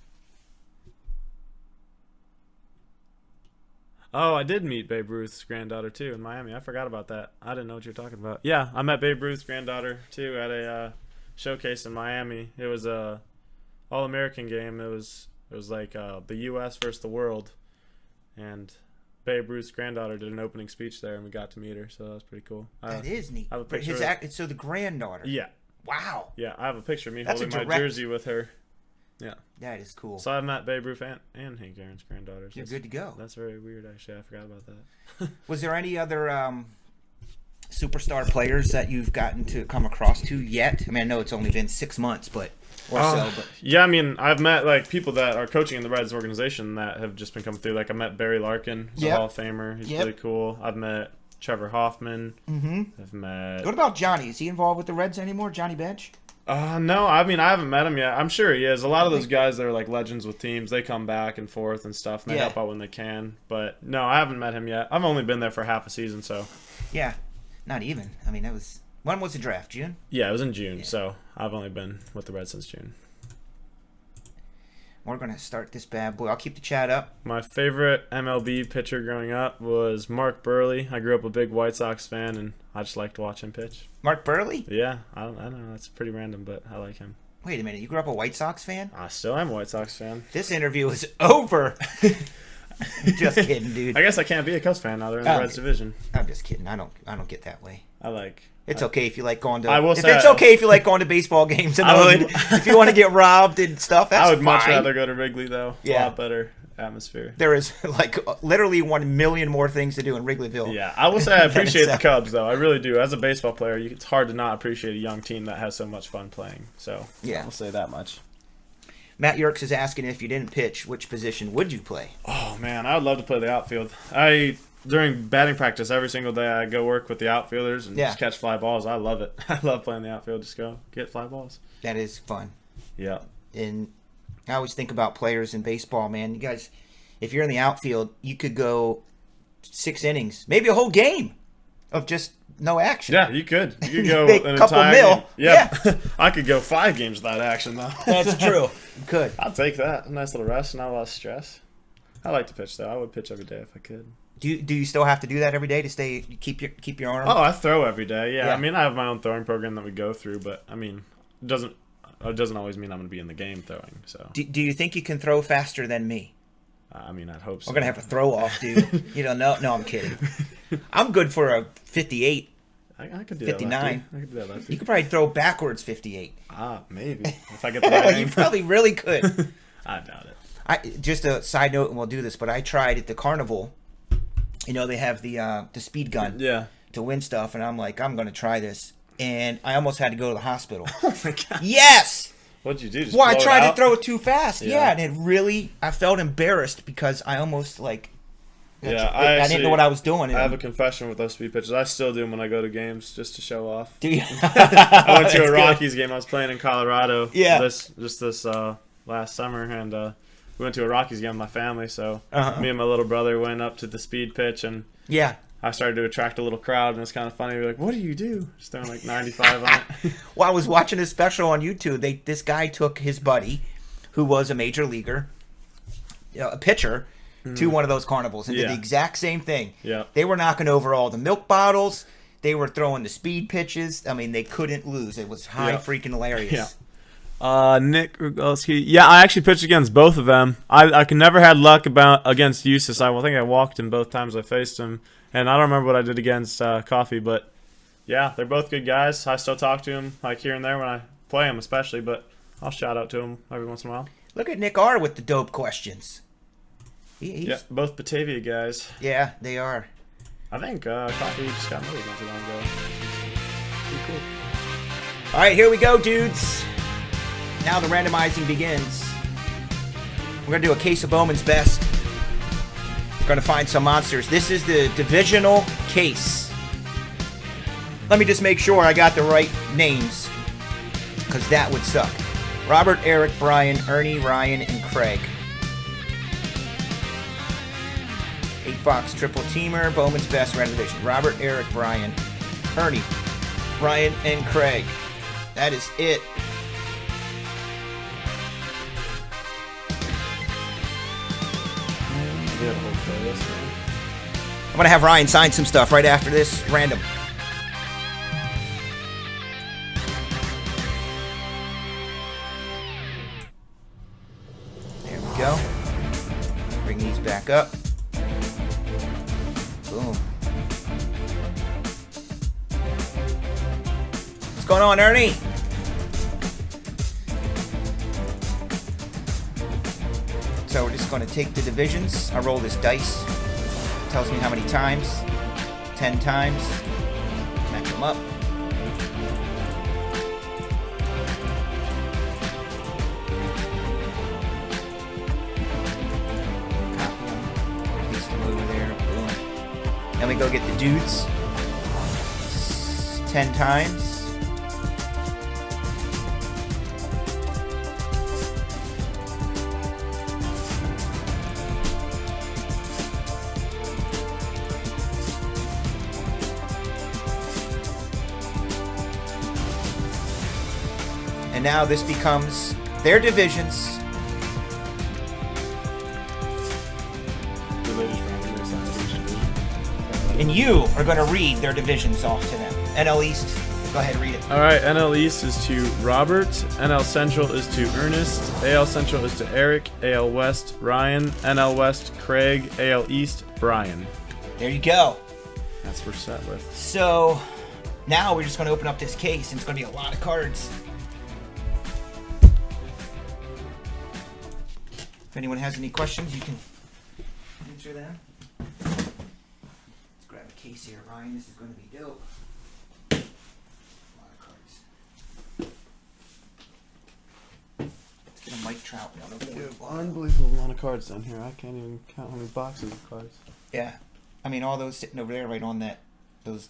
[SPEAKER 1] Oh, I did meet Babe Ruth's granddaughter, too, in Miami. I forgot about that. I didn't know what you were talking about. Yeah, I met Babe Ruth's granddaughter, too, at a showcase in Miami. It was a All-American game. It was like the U.S. versus the world. And Babe Ruth's granddaughter did an opening speech there, and we got to meet her, so that was pretty cool.
[SPEAKER 2] That is neat.
[SPEAKER 1] I have a picture.
[SPEAKER 2] So the granddaughter.
[SPEAKER 1] Yeah.
[SPEAKER 2] Wow.
[SPEAKER 1] Yeah, I have a picture of me
[SPEAKER 2] That's
[SPEAKER 1] holding my jersey with her. Yeah.
[SPEAKER 2] That is cool.
[SPEAKER 1] So I met Babe Ruth and Hank Aaron's granddaughters.
[SPEAKER 2] You're good to go.
[SPEAKER 1] That's very weird, actually. I forgot about that.
[SPEAKER 2] Was there any other superstar players that you've gotten to come across to yet? I mean, I know it's only been 6 months, but
[SPEAKER 1] yeah, I mean, I've met like people that are coaching in the Reds organization that have just been coming through. Like I met Barry Larkin, the Hall of Famer. He's really cool. I've met Trevor Hoffman. Mm-hmm. I've met.
[SPEAKER 2] What about Johnny? Is he involved with the Reds anymore? Johnny Bench?
[SPEAKER 1] No, I mean, I haven't met him yet. I'm sure he is. A lot of those guys that are like legends with teams, they come back and forth and stuff, and they help out when they can. But no, I haven't met him yet. I've only been there for half a season, so.
[SPEAKER 2] Yeah, not even. I mean, when was the draft? June?
[SPEAKER 1] Yeah, it was in June, so I've only been with the Reds since June.
[SPEAKER 2] We're going to start this bad boy. I'll keep the chat up.
[SPEAKER 1] My favorite MLB pitcher growing up was Mark Burley. I grew up a big White Sox fan, and I just liked to watch him pitch.
[SPEAKER 2] Mark Burley?
[SPEAKER 1] Yeah, I don't know. That's pretty random, but I like him.
[SPEAKER 2] Wait a minute. You grew up a White Sox fan?
[SPEAKER 1] I still am a White Sox fan.
[SPEAKER 2] This interview is over. Just kidding, dude.
[SPEAKER 1] I guess I can't be a Cubs fan now. They're in the Reds division.
[SPEAKER 2] I'm just kidding. I don't get that way.
[SPEAKER 1] It's
[SPEAKER 2] okay if you like going to.
[SPEAKER 1] It's
[SPEAKER 2] okay if you like going to baseball games in the hood. If you want to get robbed and stuff, that's fine.
[SPEAKER 1] I would much rather go to Wrigley though. Yeah, a lot better atmosphere.
[SPEAKER 2] There is like literally 1 million more things to do in Wrigleyville.
[SPEAKER 1] Yeah, I will say I appreciate the Cubs though. I really do. As a baseball player, it's hard to not appreciate a young team that has so much fun playing. So
[SPEAKER 2] yeah,
[SPEAKER 1] I'll say that much.
[SPEAKER 2] Matt Yerkes is asking if you didn't pitch, which position would you play?
[SPEAKER 1] Oh man, I would love to play the outfield. During batting practice every single day, I go work with the outfielders and just catch fly balls. I love it. I love playing the outfield. Just go get fly balls.
[SPEAKER 2] That is fun.
[SPEAKER 1] Yeah.
[SPEAKER 2] And I always think about players in baseball, man. You guys, if you're in the outfield, you could go 6 innings, maybe a whole game of just no action.
[SPEAKER 1] Yeah, you could. You could go
[SPEAKER 2] an
[SPEAKER 1] couple
[SPEAKER 2] mil.
[SPEAKER 1] Game. Yeah. I could go 5 games without action, though.
[SPEAKER 2] That's true. You could.
[SPEAKER 1] I'll take that. A nice little rest, not a lot of stress. I like to pitch, though. I would pitch every day if I could.
[SPEAKER 2] Do you still have to do that every day to keep your arm?
[SPEAKER 1] Oh, I throw every day. Yeah. I mean, I have my own throwing program that we go through, but I mean, it doesn't always mean I'm going to be in the game throwing. So.
[SPEAKER 2] Do you think you can throw faster than me?
[SPEAKER 1] I mean, I'd hope so.
[SPEAKER 2] We're gonna have a throw off, dude. You don't know? No, I'm kidding. I'm good for a 58.
[SPEAKER 1] I could do
[SPEAKER 2] 59.
[SPEAKER 1] That. I could do that. Lefty.
[SPEAKER 2] You could probably throw backwards 58.
[SPEAKER 1] Maybe if I get the right
[SPEAKER 2] You probably really could.
[SPEAKER 1] I doubt it.
[SPEAKER 2] Just a side note, and we'll do this, but I tried at the carnival. You know, they have the speed gun to win stuff, and I'm like, I'm going to try this. And I almost had to go to the hospital.
[SPEAKER 1] Oh, my God.
[SPEAKER 2] Yes!
[SPEAKER 1] What'd you do?
[SPEAKER 2] I tried to throw it too fast. Yeah, and I felt embarrassed because I almost,
[SPEAKER 1] Yeah,
[SPEAKER 2] I didn't know what I was doing.
[SPEAKER 1] I have a confession with those speed pitches. I still do them when I go to games just to show off.
[SPEAKER 2] Do you?
[SPEAKER 1] I went to a Rockies game. I was playing in Colorado.
[SPEAKER 2] Yeah.
[SPEAKER 1] This last summer, and we went to a Rockies game with my family. So me and my little brother went up to the speed pitch, and I started to attract a little crowd, and it's kind of funny. We're like, "What do you do?" Just throwing like 95 on it.
[SPEAKER 2] Well, I was watching a special on YouTube. This guy took his buddy, who was a major leaguer, a pitcher, to one of those carnivals and did the exact same thing.
[SPEAKER 1] Yeah.
[SPEAKER 2] They were knocking over all the milk bottles. They were throwing the speed pitches. I mean, they couldn't lose. It was freaking hilarious.
[SPEAKER 1] Yeah. Nick Rugalski. Yeah, I actually pitched against both of them. I can never had luck against Eustace. I think I walked him both times I faced him, and I don't remember what I did against Coffee, but yeah, they're both good guys. I still talk to him like here and there when I play them, especially, but I'll shout out to him every once in a while.
[SPEAKER 2] Look at Nick R with the dope questions.
[SPEAKER 1] Yeah, both Batavia guys.
[SPEAKER 2] Yeah, they are.
[SPEAKER 1] I think Coffee just got married not too long ago. Pretty cool.
[SPEAKER 2] All right, here we go, dudes. Now the randomizing begins. We're going to do a case of Bowman's Best. We're going to find some monsters. This is the divisional case. Let me just make sure I got the right names, because that would suck. Robert, Eric, Brian, Ernie, Ryan, and Craig. 8-box triple teamer, Bowman's Best Random Division. Robert, Eric, Brian, Ernie, Ryan, and Craig. That is it. I'm going to have Ryan sign some stuff right after this random. There we go. Bring these back up. Boom. What's going on, Ernie? So we're just going to take the divisions. I roll this dice. It tells me how many times. 10 times. Match them up. Copy them. Paste them over there. Boom. Then we go get the dudes. 10 times. And now this becomes their divisions. And you are going to read their divisions off to them. NL East, go ahead and read it.
[SPEAKER 1] All right, NL East is to Robert. NL Central is to Ernest. AL Central is to Eric. AL West, Ryan. NL West, Craig. AL East, Brian.
[SPEAKER 2] There you go.
[SPEAKER 1] That's what we're set with.
[SPEAKER 2] So now we're just going to open up this case, and it's going to be a lot of cards. If anyone has any questions, you can answer them. Let's grab a case here, Ryan. This is going to be dope. A lot of cards. Let's get a Mike Trout down over there.
[SPEAKER 1] Unbelievable amount of cards down here. I can't even count how many boxes of cards.
[SPEAKER 2] Yeah, I mean all those sitting over there, right on that. That's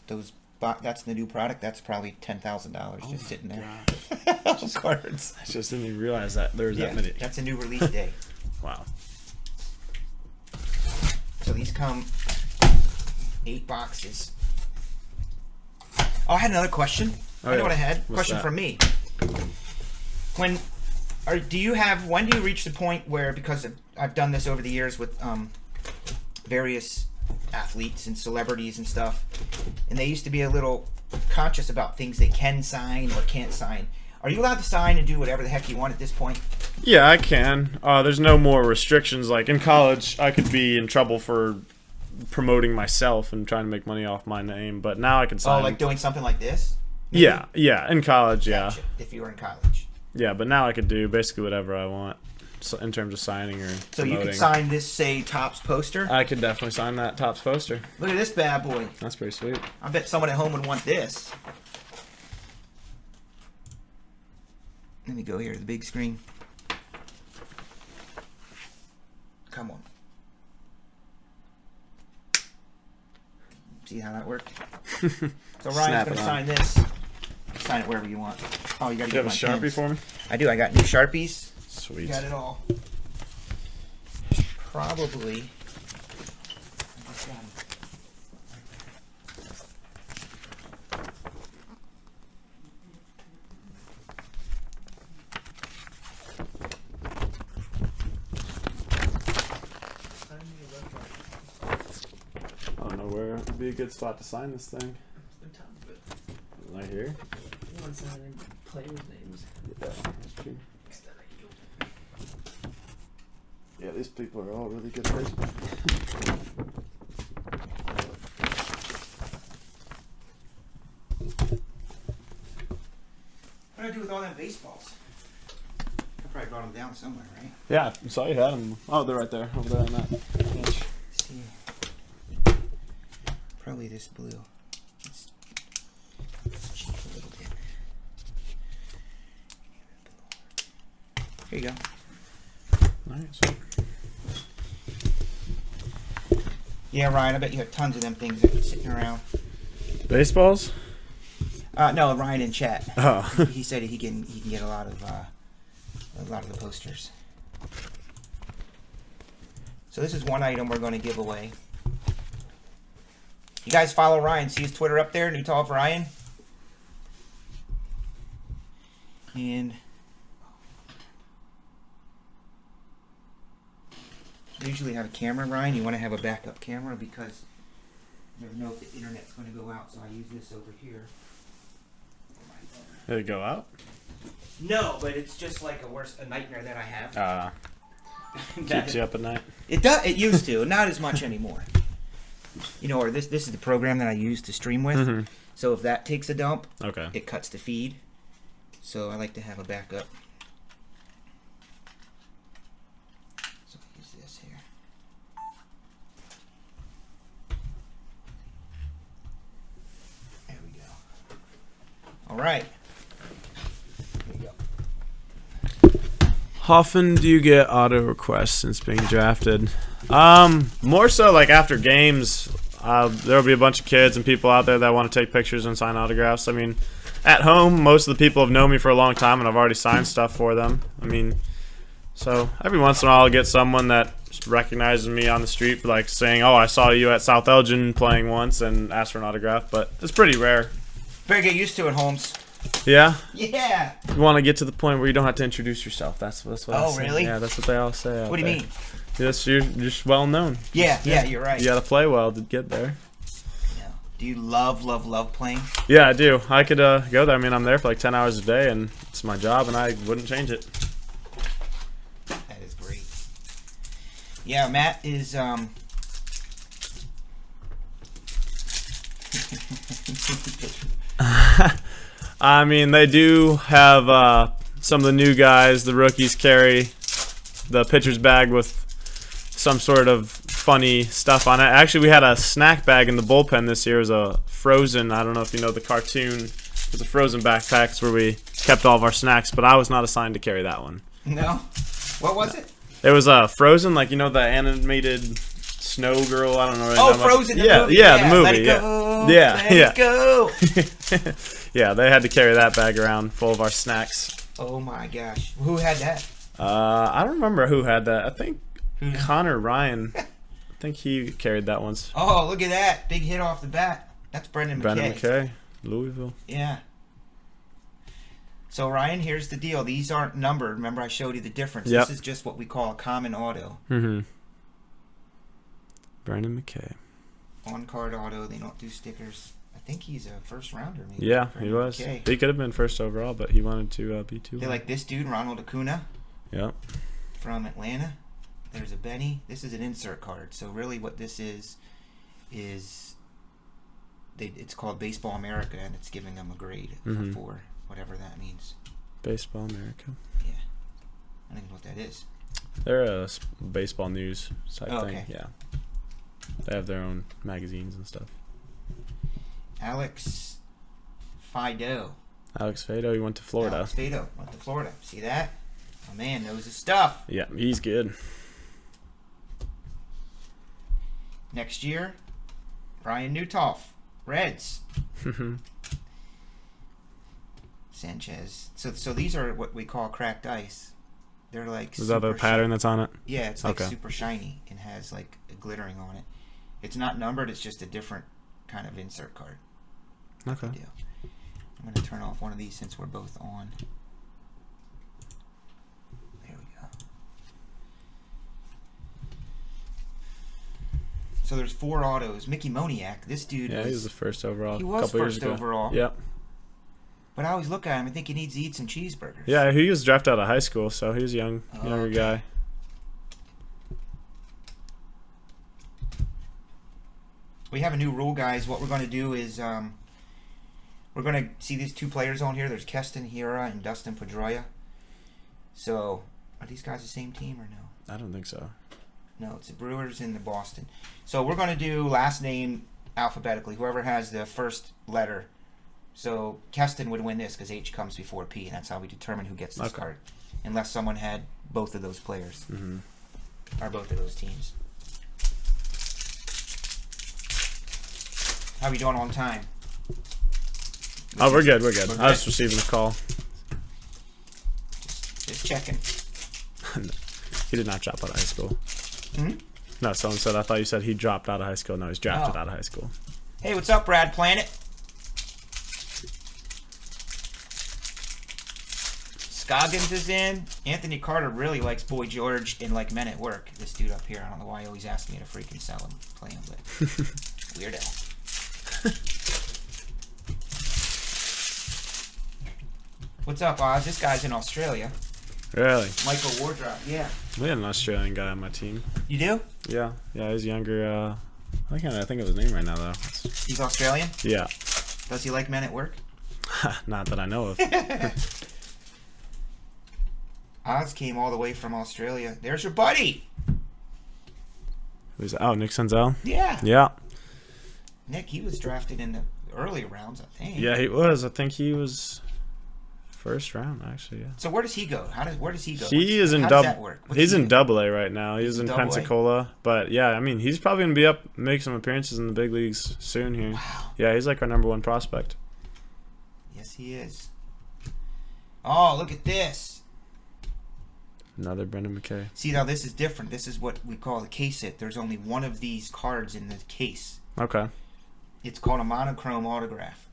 [SPEAKER 2] the new product. That's probably $10,000 just sitting there. Cards.
[SPEAKER 1] I just didn't even realize that there was that many.
[SPEAKER 2] That's a new release day.
[SPEAKER 1] Wow.
[SPEAKER 2] So these come 8 boxes. Oh, I had another question. I know what I had. Question from me. When do you reach the point where, because I've done this over the years with various athletes and celebrities and stuff, and they used to be a little conscious about things they can sign or can't sign. Are you allowed to sign and do whatever the heck you want at this point?
[SPEAKER 1] Yeah, I can. There's no more restrictions. Like in college, I could be in trouble for promoting myself and trying to make money off my name, but now I can sign.
[SPEAKER 2] Oh, like doing something like this? Maybe?
[SPEAKER 1] Yeah. In college,
[SPEAKER 2] gotcha. If you were in college.
[SPEAKER 1] Yeah, but now I could do basically whatever I want in terms of signing or
[SPEAKER 2] So
[SPEAKER 1] promoting.
[SPEAKER 2] you could sign this, say, Topps poster?
[SPEAKER 1] I could definitely sign that Topps poster.
[SPEAKER 2] Look at this bad boy.
[SPEAKER 1] That's pretty sweet.
[SPEAKER 2] I bet someone at home would want this. Let me go here to the big screen. Come on. See how that worked? So Ryan's going to sign this. Sign it wherever you want. Oh, you got to get my
[SPEAKER 1] pens. You have a Sharpie for me?
[SPEAKER 2] I do. I got new Sharpies.
[SPEAKER 1] Sweet.
[SPEAKER 2] Got it all. Probably.
[SPEAKER 1] I don't know where would be a good spot to sign this thing. Right here?
[SPEAKER 3] You want to sign in players' names?
[SPEAKER 1] Yeah, that's true. Yeah, these people are all really good players.
[SPEAKER 2] What do I do with all them baseballs? I probably brought them down somewhere, right?
[SPEAKER 1] Yeah, I saw you had them. Oh, they're right there, over there on that bench.
[SPEAKER 2] See. Probably this blue. Let's cheat a little bit. Here you go.
[SPEAKER 1] Nice.
[SPEAKER 2] Yeah, Ryan, I bet you have tons of them things that are sitting around.
[SPEAKER 1] Baseballs?
[SPEAKER 2] No, Ryan in chat.
[SPEAKER 1] Oh.
[SPEAKER 2] He said he can get a lot of the posters. So this is one item we're going to give away. You guys follow Ryan. See his Twitter up there, Nutof Ryan. And I usually have a camera, Ryan. You want to have a backup camera because you never know if the internet's going to go out. So I use this over here.
[SPEAKER 1] Did it go out?
[SPEAKER 2] No, but it's just like a nightmare that I have.
[SPEAKER 1] Keeps you up at night.
[SPEAKER 2] It does. It used to, not as much anymore. You know, or this is the program that I use to stream with.
[SPEAKER 1] Mm-hmm.
[SPEAKER 2] So if that takes a dump,
[SPEAKER 1] Okay.
[SPEAKER 2] it cuts the feed. So I like to have a backup. So I'll use this here. There we go. All right. Here we go.
[SPEAKER 1] How often do you get auto requests since being drafted? More so like after games. There'll be a bunch of kids and people out there that want to take pictures and sign autographs. I mean, at home, most of the people have known me for a long time and I've already signed stuff for them. I mean, so every once in a while I'll get someone that recognizes me on the street for like saying, "Oh, I saw you at South Elgin playing once," and ask for an autograph. But it's pretty rare.
[SPEAKER 2] Better get used to it, Holmes.
[SPEAKER 1] Yeah.
[SPEAKER 2] Yeah.
[SPEAKER 1] You want to get to the point where you don't have to introduce yourself. That's what. I say.
[SPEAKER 2] Really?
[SPEAKER 1] Yeah, that's what they all say.
[SPEAKER 2] What do you mean?
[SPEAKER 1] Yes, you're just well known.
[SPEAKER 2] Yeah, you're right.
[SPEAKER 1] You got to play well to get there.
[SPEAKER 2] Yeah. Do you love playing?
[SPEAKER 1] Yeah, I do. I could go there. I mean, I'm there for like 10 hours a day, and it's my job, and I wouldn't change it.
[SPEAKER 2] That is great. Yeah, Matt is
[SPEAKER 1] I mean, they do have some of the new guys, the rookies, carry the pitcher's bag with some sort of funny stuff on it. Actually, we had a snack bag in the bullpen this year. It was a Frozen, I don't know if you know the cartoon. It was a Frozen backpack where we kept all of our snacks, but I was not assigned to carry that one.
[SPEAKER 2] No? What was it?
[SPEAKER 1] It was Frozen, like, you know, the animated snow girl. I don't know.
[SPEAKER 2] Oh, Frozen, the movie.
[SPEAKER 1] Yeah, the movie.
[SPEAKER 2] Let it go.
[SPEAKER 1] Yeah,
[SPEAKER 2] Let
[SPEAKER 1] yeah.
[SPEAKER 2] it go.
[SPEAKER 1] Yeah, they had to carry that bag around full of our snacks.
[SPEAKER 2] Oh my gosh. Who had that?
[SPEAKER 1] I don't remember who had that. I think Connor Ryan. I think he carried that once.
[SPEAKER 2] Oh, look at that. Big hit off the bat. That's Brendan McKay.
[SPEAKER 1] Brendan McKay, Louisville.
[SPEAKER 2] Yeah. So, Ryan, here's the deal. These aren't numbered. Remember, I showed you the difference.
[SPEAKER 1] Yep.
[SPEAKER 2] This is just what we call a common auto.
[SPEAKER 1] Mm-hmm. Brendan McKay.
[SPEAKER 2] On-card auto. They don't do stickers. I think he's a first-rounder, maybe.
[SPEAKER 1] Yeah,
[SPEAKER 2] Brendan
[SPEAKER 1] he was.
[SPEAKER 2] McKay.
[SPEAKER 1] He could have been first overall, but he wanted to be too.
[SPEAKER 2] They like this dude, Ronald Acuna.
[SPEAKER 1] Yep.
[SPEAKER 2] From Atlanta. There's a Benny. This is an insert card. So really what this is it's called Baseball America, and it's giving them a grade of a 4, whatever that means.
[SPEAKER 1] Baseball America.
[SPEAKER 2] Yeah. I don't even know what that is.
[SPEAKER 1] They're a baseball news type thing.
[SPEAKER 2] Okay.
[SPEAKER 1] Yeah. They have their own magazines and stuff.
[SPEAKER 2] Alex Fido.
[SPEAKER 1] Alex Fado, he went to Florida.
[SPEAKER 2] Alex Fido went to Florida. See that? My man knows his stuff.
[SPEAKER 1] Yeah, he's good.
[SPEAKER 2] Next year, Brian Nutof, Reds. Sanchez. So these are what we call cracked ice. They're like.
[SPEAKER 1] Is that the pattern that's on it?
[SPEAKER 2] Yeah, it's like super shiny and has like glittering on it. It's not numbered. It's just a different kind of insert card.
[SPEAKER 1] Okay.
[SPEAKER 2] I'm going to turn off one of these since we're both on. There we go. So there's 4 autos. Mickey Moniak, this dude.
[SPEAKER 1] Yeah, he was the first overall.
[SPEAKER 2] He was first overall.
[SPEAKER 1] Yep.
[SPEAKER 2] But I always look at him and think he needs to eat some cheeseburgers.
[SPEAKER 1] Yeah, he was drafted out of high school, so he was younger guy.
[SPEAKER 2] We have a new rule, guys. What we're going to do is we're going to see these 2 players on here. There's Keston Hiura and Dustin Pedroia. So are these guys the same team or no?
[SPEAKER 1] I don't think so.
[SPEAKER 2] No, it's the Brewers and the Boston. So we're going to do last name alphabetically. Whoever has the first letter. So Keston would win this because H comes before P, and that's how we determine who gets this card. Unless someone had both of those players. Or both of those teams. How are we doing on time?
[SPEAKER 1] Oh, we're good. We're good. I was receiving a call.
[SPEAKER 2] Just checking.
[SPEAKER 1] He did not drop out of high school. No, someone said, I thought you said he dropped out of high school. No, he's drafted out of high school.
[SPEAKER 2] Hey, what's up, Brad Planet? Scoggins is in. Anthony Carter really likes Boy George and like Men at Work. This dude up here, I don't know why he always asks me to freaking sell him, play him, but weirdo. What's up, Oz? This guy's in Australia.
[SPEAKER 1] Really?
[SPEAKER 2] Michael Wardrop, yeah.
[SPEAKER 1] We had an Australian guy on my team.
[SPEAKER 2] You do?
[SPEAKER 1] Yeah. Yeah, he's younger. I can't think of his name right now, though.
[SPEAKER 2] He's Australian?
[SPEAKER 1] Yeah.
[SPEAKER 2] Does he like Men at Work?
[SPEAKER 1] Not that I know of.
[SPEAKER 2] Oz came all the way from Australia. There's your buddy.
[SPEAKER 1] Who's Nick Senzel?
[SPEAKER 2] Yeah.
[SPEAKER 1] Yeah.
[SPEAKER 2] Nick, he was drafted in the early rounds, I think.
[SPEAKER 1] Yeah, he was. I think he was first round, actually. Yeah.
[SPEAKER 2] So where does he go? Where does he go?
[SPEAKER 1] He is in
[SPEAKER 2] how does that work?
[SPEAKER 1] He's in Double A right now. He's in
[SPEAKER 2] Double A?
[SPEAKER 1] Pensacola, but yeah, I mean, he's probably gonna be up, make some appearances in the big leagues soon here.
[SPEAKER 2] Wow.
[SPEAKER 1] Yeah, he's like our #1 prospect.
[SPEAKER 2] Yes, he is. Oh, look at this.
[SPEAKER 1] Another Brendan McKay.
[SPEAKER 2] See, now this is different. This is what we call the case hit. There's only one of these cards in the case.
[SPEAKER 1] Okay.
[SPEAKER 2] It's called a monochrome autograph.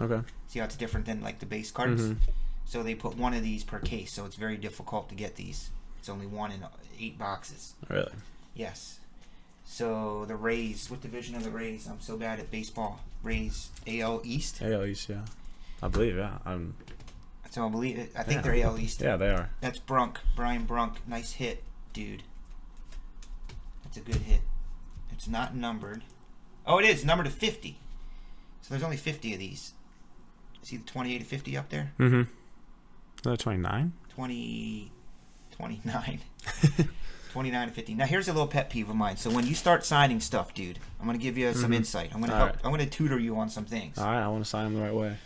[SPEAKER 1] Okay.
[SPEAKER 2] See how it's different than like the base cards? So they put one of these per case, so it's very difficult to get these. It's only one in 8 boxes.
[SPEAKER 1] Really?
[SPEAKER 2] Yes. So the Rays, what division of the Rays? I'm so bad at baseball. Rays, AL East?
[SPEAKER 1] AL East, yeah. I believe, yeah.
[SPEAKER 2] So I believe it. I think they're AL East.
[SPEAKER 1] Yeah, they are.
[SPEAKER 2] That's Brunk. Brian Brunk. Nice hit, dude. That's a good hit. It's not numbered. Oh, it is numbered to 50. So there's only 50 of these. See the 28 to 50 up there?
[SPEAKER 1] Mm-hmm. Is that 29?
[SPEAKER 2] 29. 29 to 50. Now here's a little pet peeve of mine. So when you start signing stuff, dude, I'm going to give you some insight. I'm going to help. I'm going to tutor you on some things.
[SPEAKER 1] All right, I want to sign them the right way.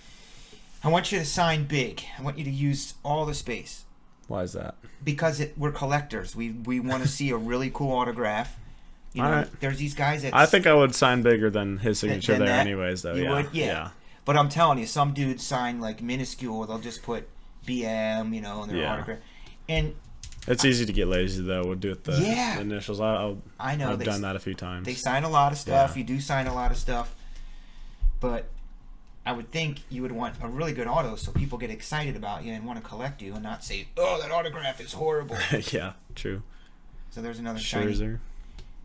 [SPEAKER 2] I want you to sign big. I want you to use all the space.
[SPEAKER 1] Why is that?
[SPEAKER 2] Because we're collectors. We want to see a really cool autograph. You know,
[SPEAKER 1] right.
[SPEAKER 2] There's these guys that...
[SPEAKER 1] I think I would sign bigger than his signature there
[SPEAKER 2] that?
[SPEAKER 1] anyways, though.
[SPEAKER 2] You
[SPEAKER 1] yeah.
[SPEAKER 2] would? Yeah. But I'm telling you, some dudes sign like minuscule. They'll just put BM, in their autograph. And
[SPEAKER 1] it's easy to get lazy, though. We'll do it the initials. I know. I've done that a few times.
[SPEAKER 2] They sign a lot of stuff. You do sign a lot of stuff. But I would think you would want a really good auto so people get excited about you and want to collect you and not say, oh, that autograph is horrible.
[SPEAKER 1] Yeah, true.
[SPEAKER 2] So there's another
[SPEAKER 1] Scherzer.
[SPEAKER 2] shiny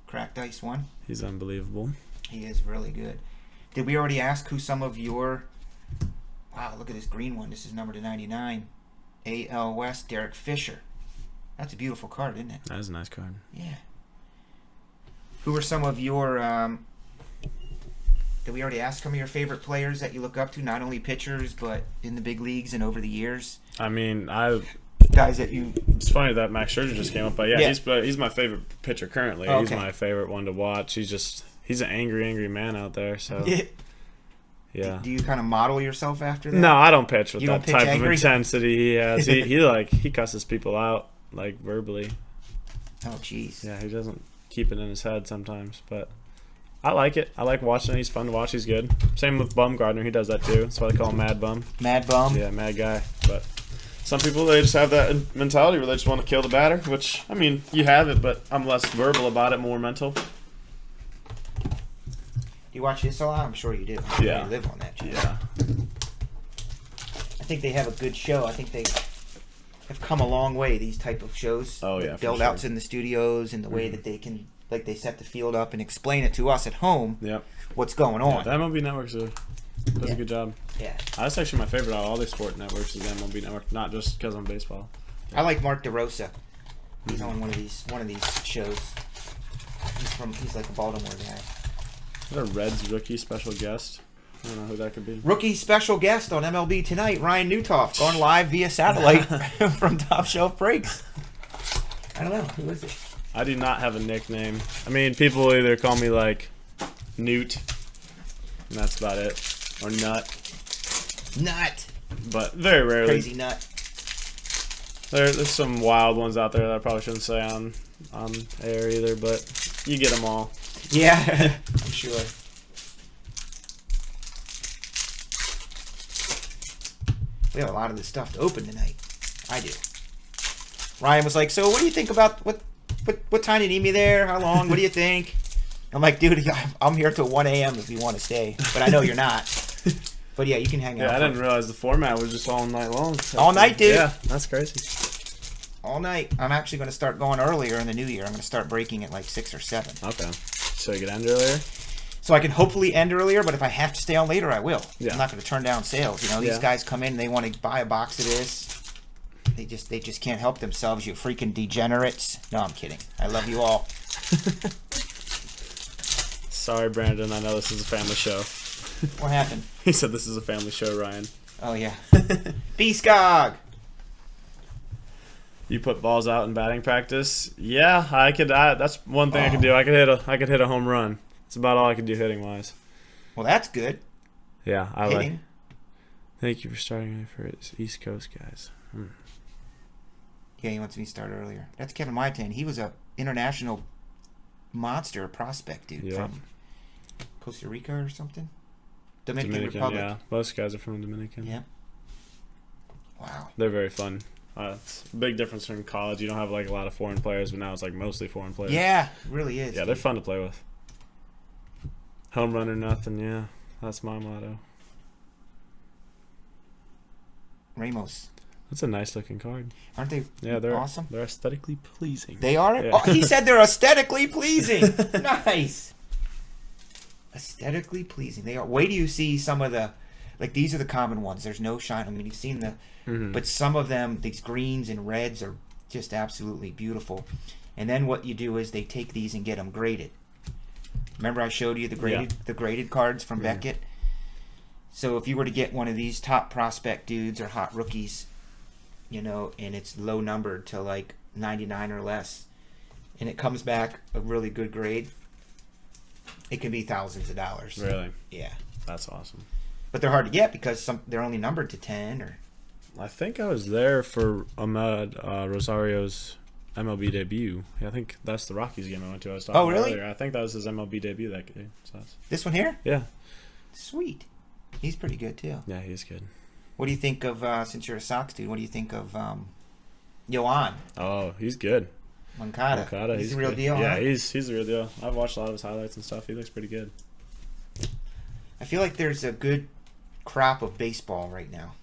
[SPEAKER 2] cracked ice one.
[SPEAKER 1] He's unbelievable.
[SPEAKER 2] He is really good. Did we already ask who some of your... Wow, look at this green one. This is number to 99. AL West, Derek Fisher. That's a beautiful card, isn't it?
[SPEAKER 1] That is a nice card.
[SPEAKER 2] Yeah. Who are some of your... Did we already ask some of your favorite players that you look up to? Not only pitchers, but in the big leagues and over the years?
[SPEAKER 1] I mean,
[SPEAKER 2] guys that you...
[SPEAKER 1] It's funny that Max Scherzer just came up, but he's my favorite pitcher currently.
[SPEAKER 2] Okay.
[SPEAKER 1] He's my favorite one to watch. He's an angry man out there, so... Yeah.
[SPEAKER 2] Do you kind of model yourself after that?
[SPEAKER 1] No, I don't pitch with
[SPEAKER 2] You
[SPEAKER 1] that
[SPEAKER 2] don't pitch
[SPEAKER 1] type
[SPEAKER 2] angry?
[SPEAKER 1] of intensity he has. He cusses people out, like, verbally.
[SPEAKER 2] Oh, jeez.
[SPEAKER 1] Yeah, he doesn't keep it in his head sometimes, but I like it. I like watching it. He's fun to watch. He's good. Same with Bumgardner. He does that too. That's why they call him Mad Bum.
[SPEAKER 2] Mad Bum?
[SPEAKER 1] Yeah, mad guy. But some people, they just have that mentality where they just want to kill the batter, which, I mean, you have it, but I'm less verbal about it, more mental.
[SPEAKER 2] Do you watch this a lot? I'm sure you do.
[SPEAKER 1] Yeah.
[SPEAKER 2] You live on that channel.
[SPEAKER 1] Yeah.
[SPEAKER 2] I think they have a good show. I think they have come a long way, these type of shows.
[SPEAKER 1] Oh, yeah, for
[SPEAKER 2] build
[SPEAKER 1] sure.
[SPEAKER 2] outs in the studios and the way that they can, like, they set the field up and explain it to us at home.
[SPEAKER 1] Yep.
[SPEAKER 2] What's going on.
[SPEAKER 1] Yeah, the MLB Network does a good job.
[SPEAKER 2] Yeah.
[SPEAKER 1] That's actually my favorite out of all the sport networks is the MLB Network, not just because I'm baseball.
[SPEAKER 2] I like Mark DeRosa. He's on one of these shows. He's like a Baltimore guy.
[SPEAKER 1] Is that a Reds rookie special guest? I don't know who that could be.
[SPEAKER 2] Rookie special guest on MLB Tonight, Ryan Nutof, going live via satellite from Top Shelf Breaks. I don't know. Who is it?
[SPEAKER 1] I do not have a nickname. I mean, people either call me like Newt, and that's about it, or Nut.
[SPEAKER 2] Nut.
[SPEAKER 1] But very rarely.
[SPEAKER 2] Crazy Nut.
[SPEAKER 1] There's some wild ones out there that I probably shouldn't say on air either, but you get them all.
[SPEAKER 2] Yeah, I'm sure. We have a lot of this stuff to open tonight. I do. Ryan was like, "So, what do you think about what time did you need me there? How long? What do you think?" I'm like, "Dude, I'm here till 1 a.m. if you want to stay, but I know you're not." But yeah, you can hang out.
[SPEAKER 1] Yeah, I didn't realize the format was just all night long.
[SPEAKER 2] All night, dude.
[SPEAKER 1] Yeah, that's crazy.
[SPEAKER 2] All night. I'm actually going to start going earlier in the new year. I'm going to start breaking at like 6 or 7.
[SPEAKER 1] Okay. So you could end earlier?
[SPEAKER 2] So I can hopefully end earlier, but if I have to stay on later, I will.
[SPEAKER 1] Yeah.
[SPEAKER 2] I'm not going to turn down sales. You know, these guys come in and they want to buy a box of this. They just can't help themselves, you freaking degenerates. No, I'm kidding. I love you all.
[SPEAKER 1] Sorry, Brandon. I know this is a family show.
[SPEAKER 2] What happened?
[SPEAKER 1] He said this is a family show, Ryan.
[SPEAKER 2] Oh, yeah. Beastgog!
[SPEAKER 1] You put balls out in batting practice? Yeah, I could. That's one thing I could do. I could hit a home run. That's about all I could do hitting wise.
[SPEAKER 2] Well, that's good.
[SPEAKER 1] Yeah, I
[SPEAKER 2] Hitting.
[SPEAKER 1] like. Thank you for starting for his East Coast guys.
[SPEAKER 2] Yeah, he wants me to start earlier. That's Kevin Maitan. He was a international monster prospect, dude, from Costa Rica or something. Dominican Republic.
[SPEAKER 1] Yeah, most guys are from the Dominican.
[SPEAKER 2] Yeah. Wow.
[SPEAKER 1] They're very fun. It's a big difference from college. You don't have like a lot of foreign players, but now it's like mostly foreign players.
[SPEAKER 2] Yeah, it really is.
[SPEAKER 1] Yeah, they're fun to play with. Home run or nothing, yeah. That's my motto.
[SPEAKER 2] Ramos.
[SPEAKER 1] That's a nice looking card.
[SPEAKER 2] Aren't they
[SPEAKER 1] they're
[SPEAKER 2] awesome?
[SPEAKER 1] They're aesthetically pleasing.
[SPEAKER 2] They are?
[SPEAKER 1] Yeah.
[SPEAKER 2] Oh, he said they're aesthetically pleasing. Nice. Aesthetically pleasing. They are. Wait till you see some of the, like, these are the common ones. There's no shine. I mean, you've seen the, but some of them, these greens and reds are just absolutely beautiful. And then what you do is they take these and get them graded. Remember I showed you the graded cards from Beckett? So if you were to get one of these top prospect dudes or hot rookies, you know, and it's low numbered to like 99 or less, and it comes back a really good grade, it can be thousands of dollars.
[SPEAKER 1] Really?
[SPEAKER 2] Yeah.
[SPEAKER 1] That's awesome.
[SPEAKER 2] But they're hard to get because they're only numbered to 10 or...
[SPEAKER 1] I think I was there for Ahmed Rosario's MLB debut. Yeah, I think that's the Rockies game I went to. I was talking about earlier. I think that was his MLB debut that game. So
[SPEAKER 2] this one here?
[SPEAKER 1] Yeah.
[SPEAKER 2] Sweet. He's pretty good too.
[SPEAKER 1] Yeah, he's good.
[SPEAKER 2] What do you think of, since you're a Sox dude, what do you think of Yoan?
[SPEAKER 1] Oh, he's good.
[SPEAKER 2] Moncada. He's the real
[SPEAKER 1] good.
[SPEAKER 2] deal,
[SPEAKER 1] Yeah,
[SPEAKER 2] huh?
[SPEAKER 1] he's the real deal. I've watched a lot of his highlights and stuff. He looks pretty good.
[SPEAKER 2] I feel like there's a good crop of baseball right now.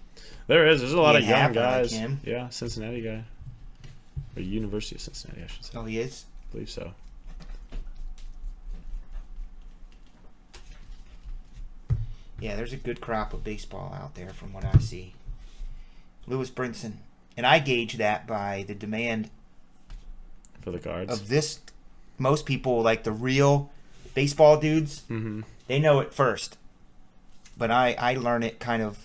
[SPEAKER 1] There is. There's a lot of young guys.
[SPEAKER 2] Like him.
[SPEAKER 1] Yeah, Cincinnati guy. Or University of Cincinnati, I should say.
[SPEAKER 2] Oh, he is?
[SPEAKER 1] I believe so.
[SPEAKER 2] Yeah, there's a good crop of baseball out there from what I see. Lewis Brinson. And I gauge that by the demand
[SPEAKER 1] for the cards.
[SPEAKER 2] Of this. Most people, like the real baseball dudes, they know it first. But I learn it kind of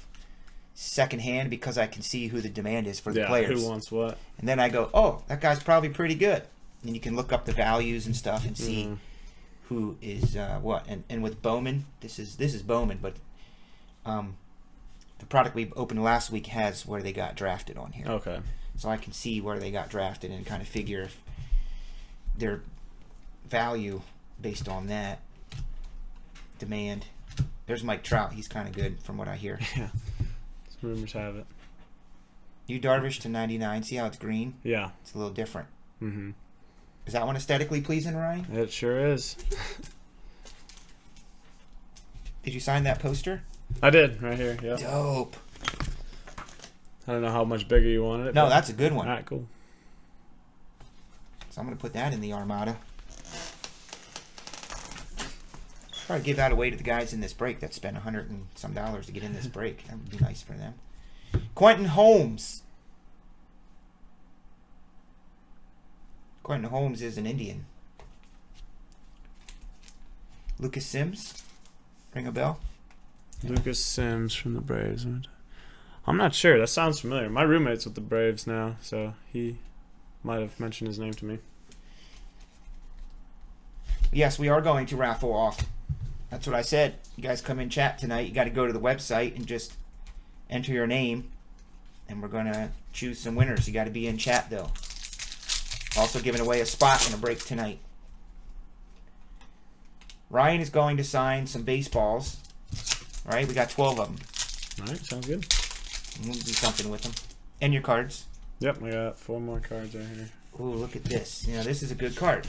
[SPEAKER 2] secondhand because I can see who the demand is for the players.
[SPEAKER 1] Who wants what.
[SPEAKER 2] And then I go, oh, that guy's probably pretty good. And you can look up the values and stuff and see who is what. And with Bowman, this is Bowman, but the product we opened last week has where they got drafted on here.
[SPEAKER 1] Okay.
[SPEAKER 2] So I can see where they got drafted and kind of figure their value based on that. demand. There's Mike Trout. He's kind of good from what I hear.
[SPEAKER 1] Yeah. Rumors have it.
[SPEAKER 2] Yu Darvish to 99. See how it's green?
[SPEAKER 1] Yeah.
[SPEAKER 2] It's a little different.
[SPEAKER 1] Mm-hmm.
[SPEAKER 2] Is that one aesthetically pleasing, Ryan?
[SPEAKER 1] It sure is.
[SPEAKER 2] Did you sign that poster?
[SPEAKER 1] I did, right here. Yeah.
[SPEAKER 2] Dope.
[SPEAKER 1] I don't know how much bigger you wanted it.
[SPEAKER 2] No, that's a good one.
[SPEAKER 1] All right, cool.
[SPEAKER 2] So I'm going to put that in the Armada. Probably give that away to the guys in this break that spent $100 and some to get in this break. That would be nice for them. Quentin Holmes. Quentin Holmes is an Indian. Lucas Sims. Ring a bell?
[SPEAKER 1] Lucas Sims from the Braves. I'm not sure. That sounds familiar. My roommate's with the Braves now, so he might have mentioned his name to me.
[SPEAKER 2] Yes, we are going to raffle off. That's what I said. You guys come in chat tonight. You got to go to the website and just enter your name, and we're going to choose some winners. You got to be in chat, though. Also giving away a spot in a break tonight. Ryan is going to sign some baseballs. All right, we got 12 of them.
[SPEAKER 1] All right, sounds good.
[SPEAKER 2] We'll do something with them. And your cards.
[SPEAKER 1] Yep, I got 4 more cards right here.
[SPEAKER 2] Ooh, look at this. You know, this is a good card.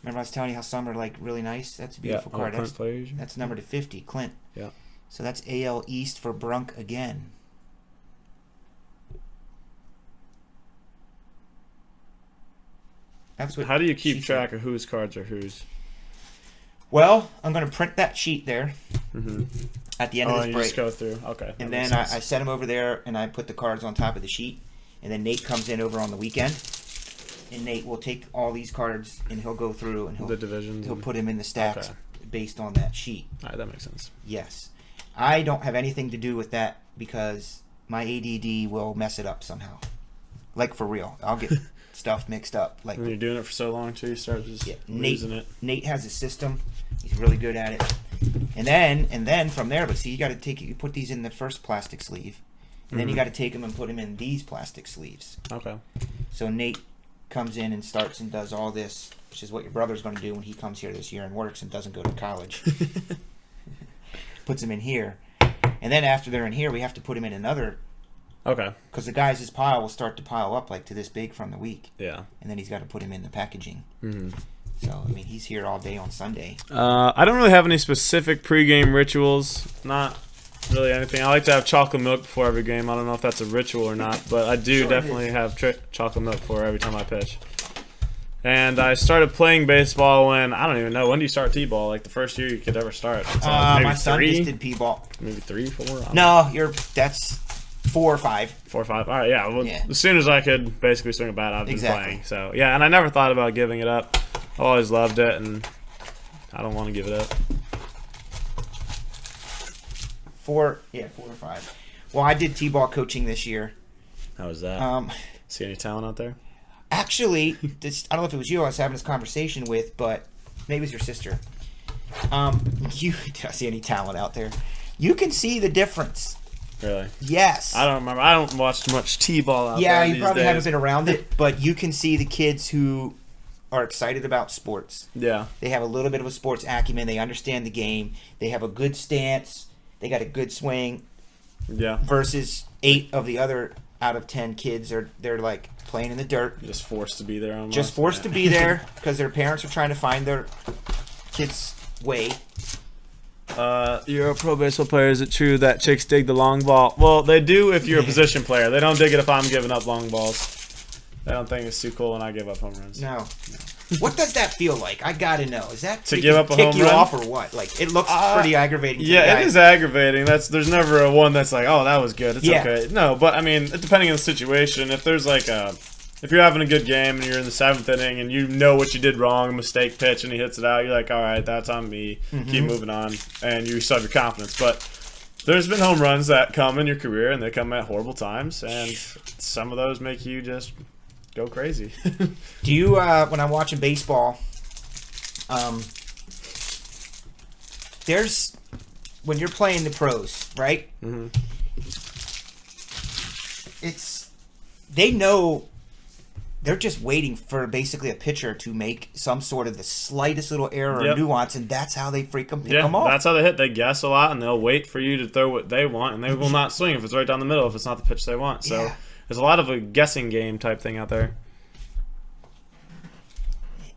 [SPEAKER 2] Remember I was telling you how some are like really nice? That's a beautiful card. That's numbered to 50, Clint.
[SPEAKER 1] Yeah.
[SPEAKER 2] So that's AL East for Brunk again. That's what.
[SPEAKER 1] How do you keep track of whose cards are whose?
[SPEAKER 2] Well, I'm going to print that sheet there at the end of this
[SPEAKER 1] you
[SPEAKER 2] break.
[SPEAKER 1] Just go through. Okay.
[SPEAKER 2] And then I set them over there, and I put the cards on top of the sheet. And then Nate comes in over on the weekend, and Nate will take all these cards, and he'll go through, and
[SPEAKER 1] the divisions.
[SPEAKER 2] He'll put them in the stacks based on that sheet.
[SPEAKER 1] All right, that makes sense.
[SPEAKER 2] Yes. I don't have anything to do with that because my ADD will mess it up somehow. Like, for real. I'll get stuff mixed up. Like
[SPEAKER 1] when you're doing it for so long, too, you start just losing it.
[SPEAKER 2] Nate has a system. He's really good at it. And then from there, but see, you got to take it. You put these in the first plastic sleeve, and then you got to take them and put them in these plastic sleeves.
[SPEAKER 1] Okay.
[SPEAKER 2] So Nate comes in and starts and does all this, which is what your brother's going to do when he comes here this year and works and doesn't go to college. Puts them in here, and then after they're in here, we have to put them in another.
[SPEAKER 1] Okay.
[SPEAKER 2] Because the guys' pile will start to pile up like to this big from the week.
[SPEAKER 1] Yeah.
[SPEAKER 2] And then he's got to put him in the packaging.
[SPEAKER 1] Mm-hmm.
[SPEAKER 2] So, I mean, he's here all day on Sunday.
[SPEAKER 1] I don't really have any specific pregame rituals. Not really anything. I like to have chocolate milk before every game. I don't know if that's a ritual or not, but I do definitely have chocolate milk before every time I pitch. And I started playing baseball when, I don't even know, when do you start T-ball? Like the first year you could ever start. Maybe
[SPEAKER 2] my son
[SPEAKER 1] 3?
[SPEAKER 2] just did P-ball.
[SPEAKER 1] Maybe 3, 4?
[SPEAKER 2] No, that's 4 or 5.
[SPEAKER 1] 4 or 5. All right, yeah. Well, as soon as I could basically swing a bat, I've been playing. So, yeah, and I never thought about giving it up. I always loved it, and I don't want to give it up.
[SPEAKER 2] 4 or 5. Well, I did T-ball coaching this year.
[SPEAKER 1] How was that? See any talent out there?
[SPEAKER 2] Actually, I don't know if it was you I was having this conversation with, but maybe it was your sister. Did I see any talent out there? You can see the difference.
[SPEAKER 1] Really?
[SPEAKER 2] Yes.
[SPEAKER 1] I don't remember. I don't watch much T-ball out there.
[SPEAKER 2] Yeah, you probably haven't been around it, but you can see the kids who are excited about sports.
[SPEAKER 1] Yeah.
[SPEAKER 2] They have a little bit of a sports acumen. They understand the game. They have a good stance. They got a good swing.
[SPEAKER 1] Yeah.
[SPEAKER 2] Versus 8 of the other out of 10 kids they're like playing in the dirt.
[SPEAKER 1] Just forced to be there almost.
[SPEAKER 2] Just forced to be there because their parents are trying to find their kids' way.
[SPEAKER 1] You're a pro baseball player. Is it true that chicks dig the long ball? Well, they do if you're a position player. They don't dig it if I'm giving up long balls. They don't think it's too cool when I give up home runs.
[SPEAKER 2] No. What does that feel like? I gotta know. Is that
[SPEAKER 1] to give up a home run?
[SPEAKER 2] Kick you off or what? Like it looks pretty aggravating.
[SPEAKER 1] Yeah, it is aggravating. There's never a one that's like, oh, that was good. It's okay. No, but I mean, depending on the situation, if there's like if you're having a good game and you're in the 7th inning and you know what you did wrong, a mistake pitch, and he hits it out, you're like, all right, that's on me. Keep moving on, and you still have your confidence. But there's been home runs that come in your career, and they come at horrible times, and some of those make you just go crazy.
[SPEAKER 2] Do you, when I'm watching baseball, when you're playing the pros, right? They know they're just waiting for basically a pitcher to make some sort of the slightest little error or nuance, and that's how they pick them off.
[SPEAKER 1] That's how they hit. They guess a lot, and they'll wait for you to throw what they want, and they will not swing if it's right down the middle if it's not the pitch they want. So there's a lot of a guessing game type thing out there.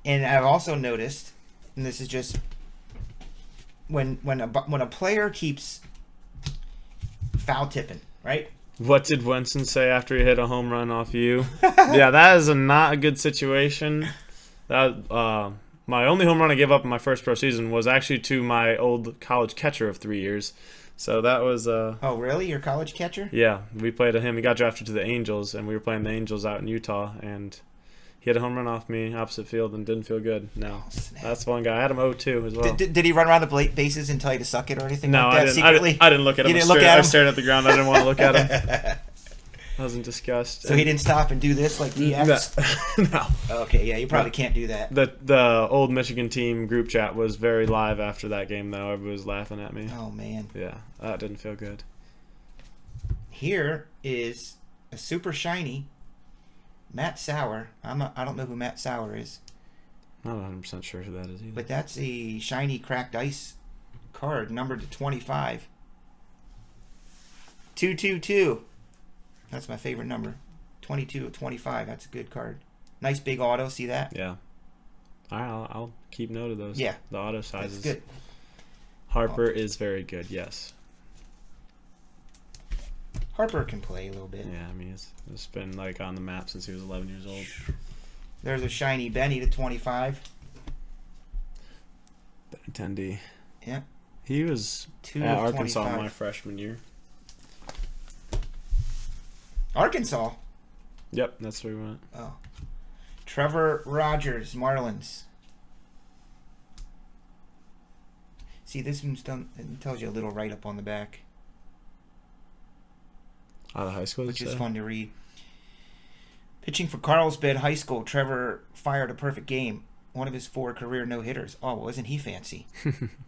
[SPEAKER 2] And I've also noticed, and this is just when a player keeps foul tipping, right?
[SPEAKER 1] What did Winston say after he hit a home run off you? Yeah, that is not a good situation. That my only home run I gave up in my first pro season was actually to my old college catcher of 3 years. So that was
[SPEAKER 2] Oh, really? Your college catcher?
[SPEAKER 1] Yeah, we played him. He got drafted to the Angels, and we were playing the Angels out in Utah, and he had a home run off me opposite field and didn't feel good. No, that's one guy. I had him 0-2 as well.
[SPEAKER 2] Did he run around the bases and tell you to suck it or anything
[SPEAKER 1] no,
[SPEAKER 2] like that secretly?
[SPEAKER 1] I didn't look at him.
[SPEAKER 2] You didn't look at him?
[SPEAKER 1] I stared at the ground. I didn't want to look at him. I was in disgust.
[SPEAKER 2] So he didn't stop and do this like DX?
[SPEAKER 1] No.
[SPEAKER 2] Okay, yeah, you probably can't do that.
[SPEAKER 1] The old Michigan team group chat was very live after that game, though. Everybody was laughing at me.
[SPEAKER 2] Oh, man.
[SPEAKER 1] Yeah, that didn't feel good.
[SPEAKER 2] Here is a super shiny Matt Sauer. I don't know who Matt Sauer is.
[SPEAKER 1] I'm not 100% sure who that is either.
[SPEAKER 2] But that's a shiny cracked ice card, numbered to 25. 222. That's my favorite number. 22 of 25. That's a good card. Nice big auto. See that?
[SPEAKER 1] Yeah. All right, I'll keep note of those.
[SPEAKER 2] Yeah.
[SPEAKER 1] The auto sizes.
[SPEAKER 2] That's good.
[SPEAKER 1] Harper is very good, yes.
[SPEAKER 2] Harper can play a little bit.
[SPEAKER 1] Yeah, I mean, he's been like on the map since he was 11 years old.
[SPEAKER 2] There's a shiny Benny to 25.
[SPEAKER 1] Tendy.
[SPEAKER 2] Yeah.
[SPEAKER 1] He was at Arkansas my freshman year.
[SPEAKER 2] Arkansas?
[SPEAKER 1] Yep, that's where we went.
[SPEAKER 2] Oh. Trevor Rogers, Marlins. See, this one's done. It tells you a little write-up on the back.
[SPEAKER 1] Out of high school,
[SPEAKER 2] which is fun to read. Pitching for Carlsbad High School, Trevor fired a perfect game. One of his 4 career no-hitters. Oh, wasn't he fancy?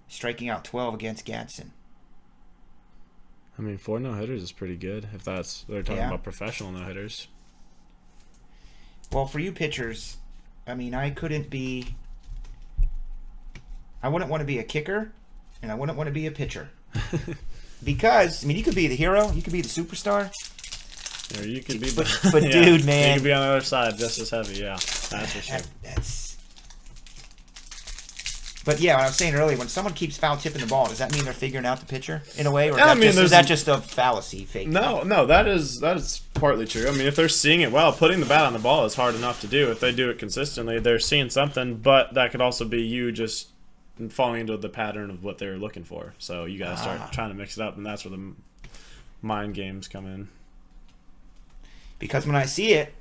[SPEAKER 2] Striking out 12 against Gadsden.
[SPEAKER 1] I mean, 4 no-hitters is pretty good if they're talking about professional no-hitters.
[SPEAKER 2] Well, for you pitchers, I mean, I wouldn't want to be a kicker, and I wouldn't want to be a pitcher. Because, I mean, you could be the hero, you could be the superstar.
[SPEAKER 1] Or you could be
[SPEAKER 2] but yeah, dude, man.
[SPEAKER 1] You could be on the other side just as heavy, yeah. That's for sure.
[SPEAKER 2] But yeah, what I was saying earlier, when someone keeps foul tipping the ball, does that mean they're figuring out the pitcher in a way, or is that just a fallacy, fake?
[SPEAKER 1] No, that is partly true. I mean, if they're seeing it well, putting the bat on the ball is hard enough to do. If they do it consistently, they're seeing something. But that could also be you just falling into the pattern of what they're looking for. So you got to start trying to mix it up, and that's where the mind games come in.
[SPEAKER 2] Because when I see it,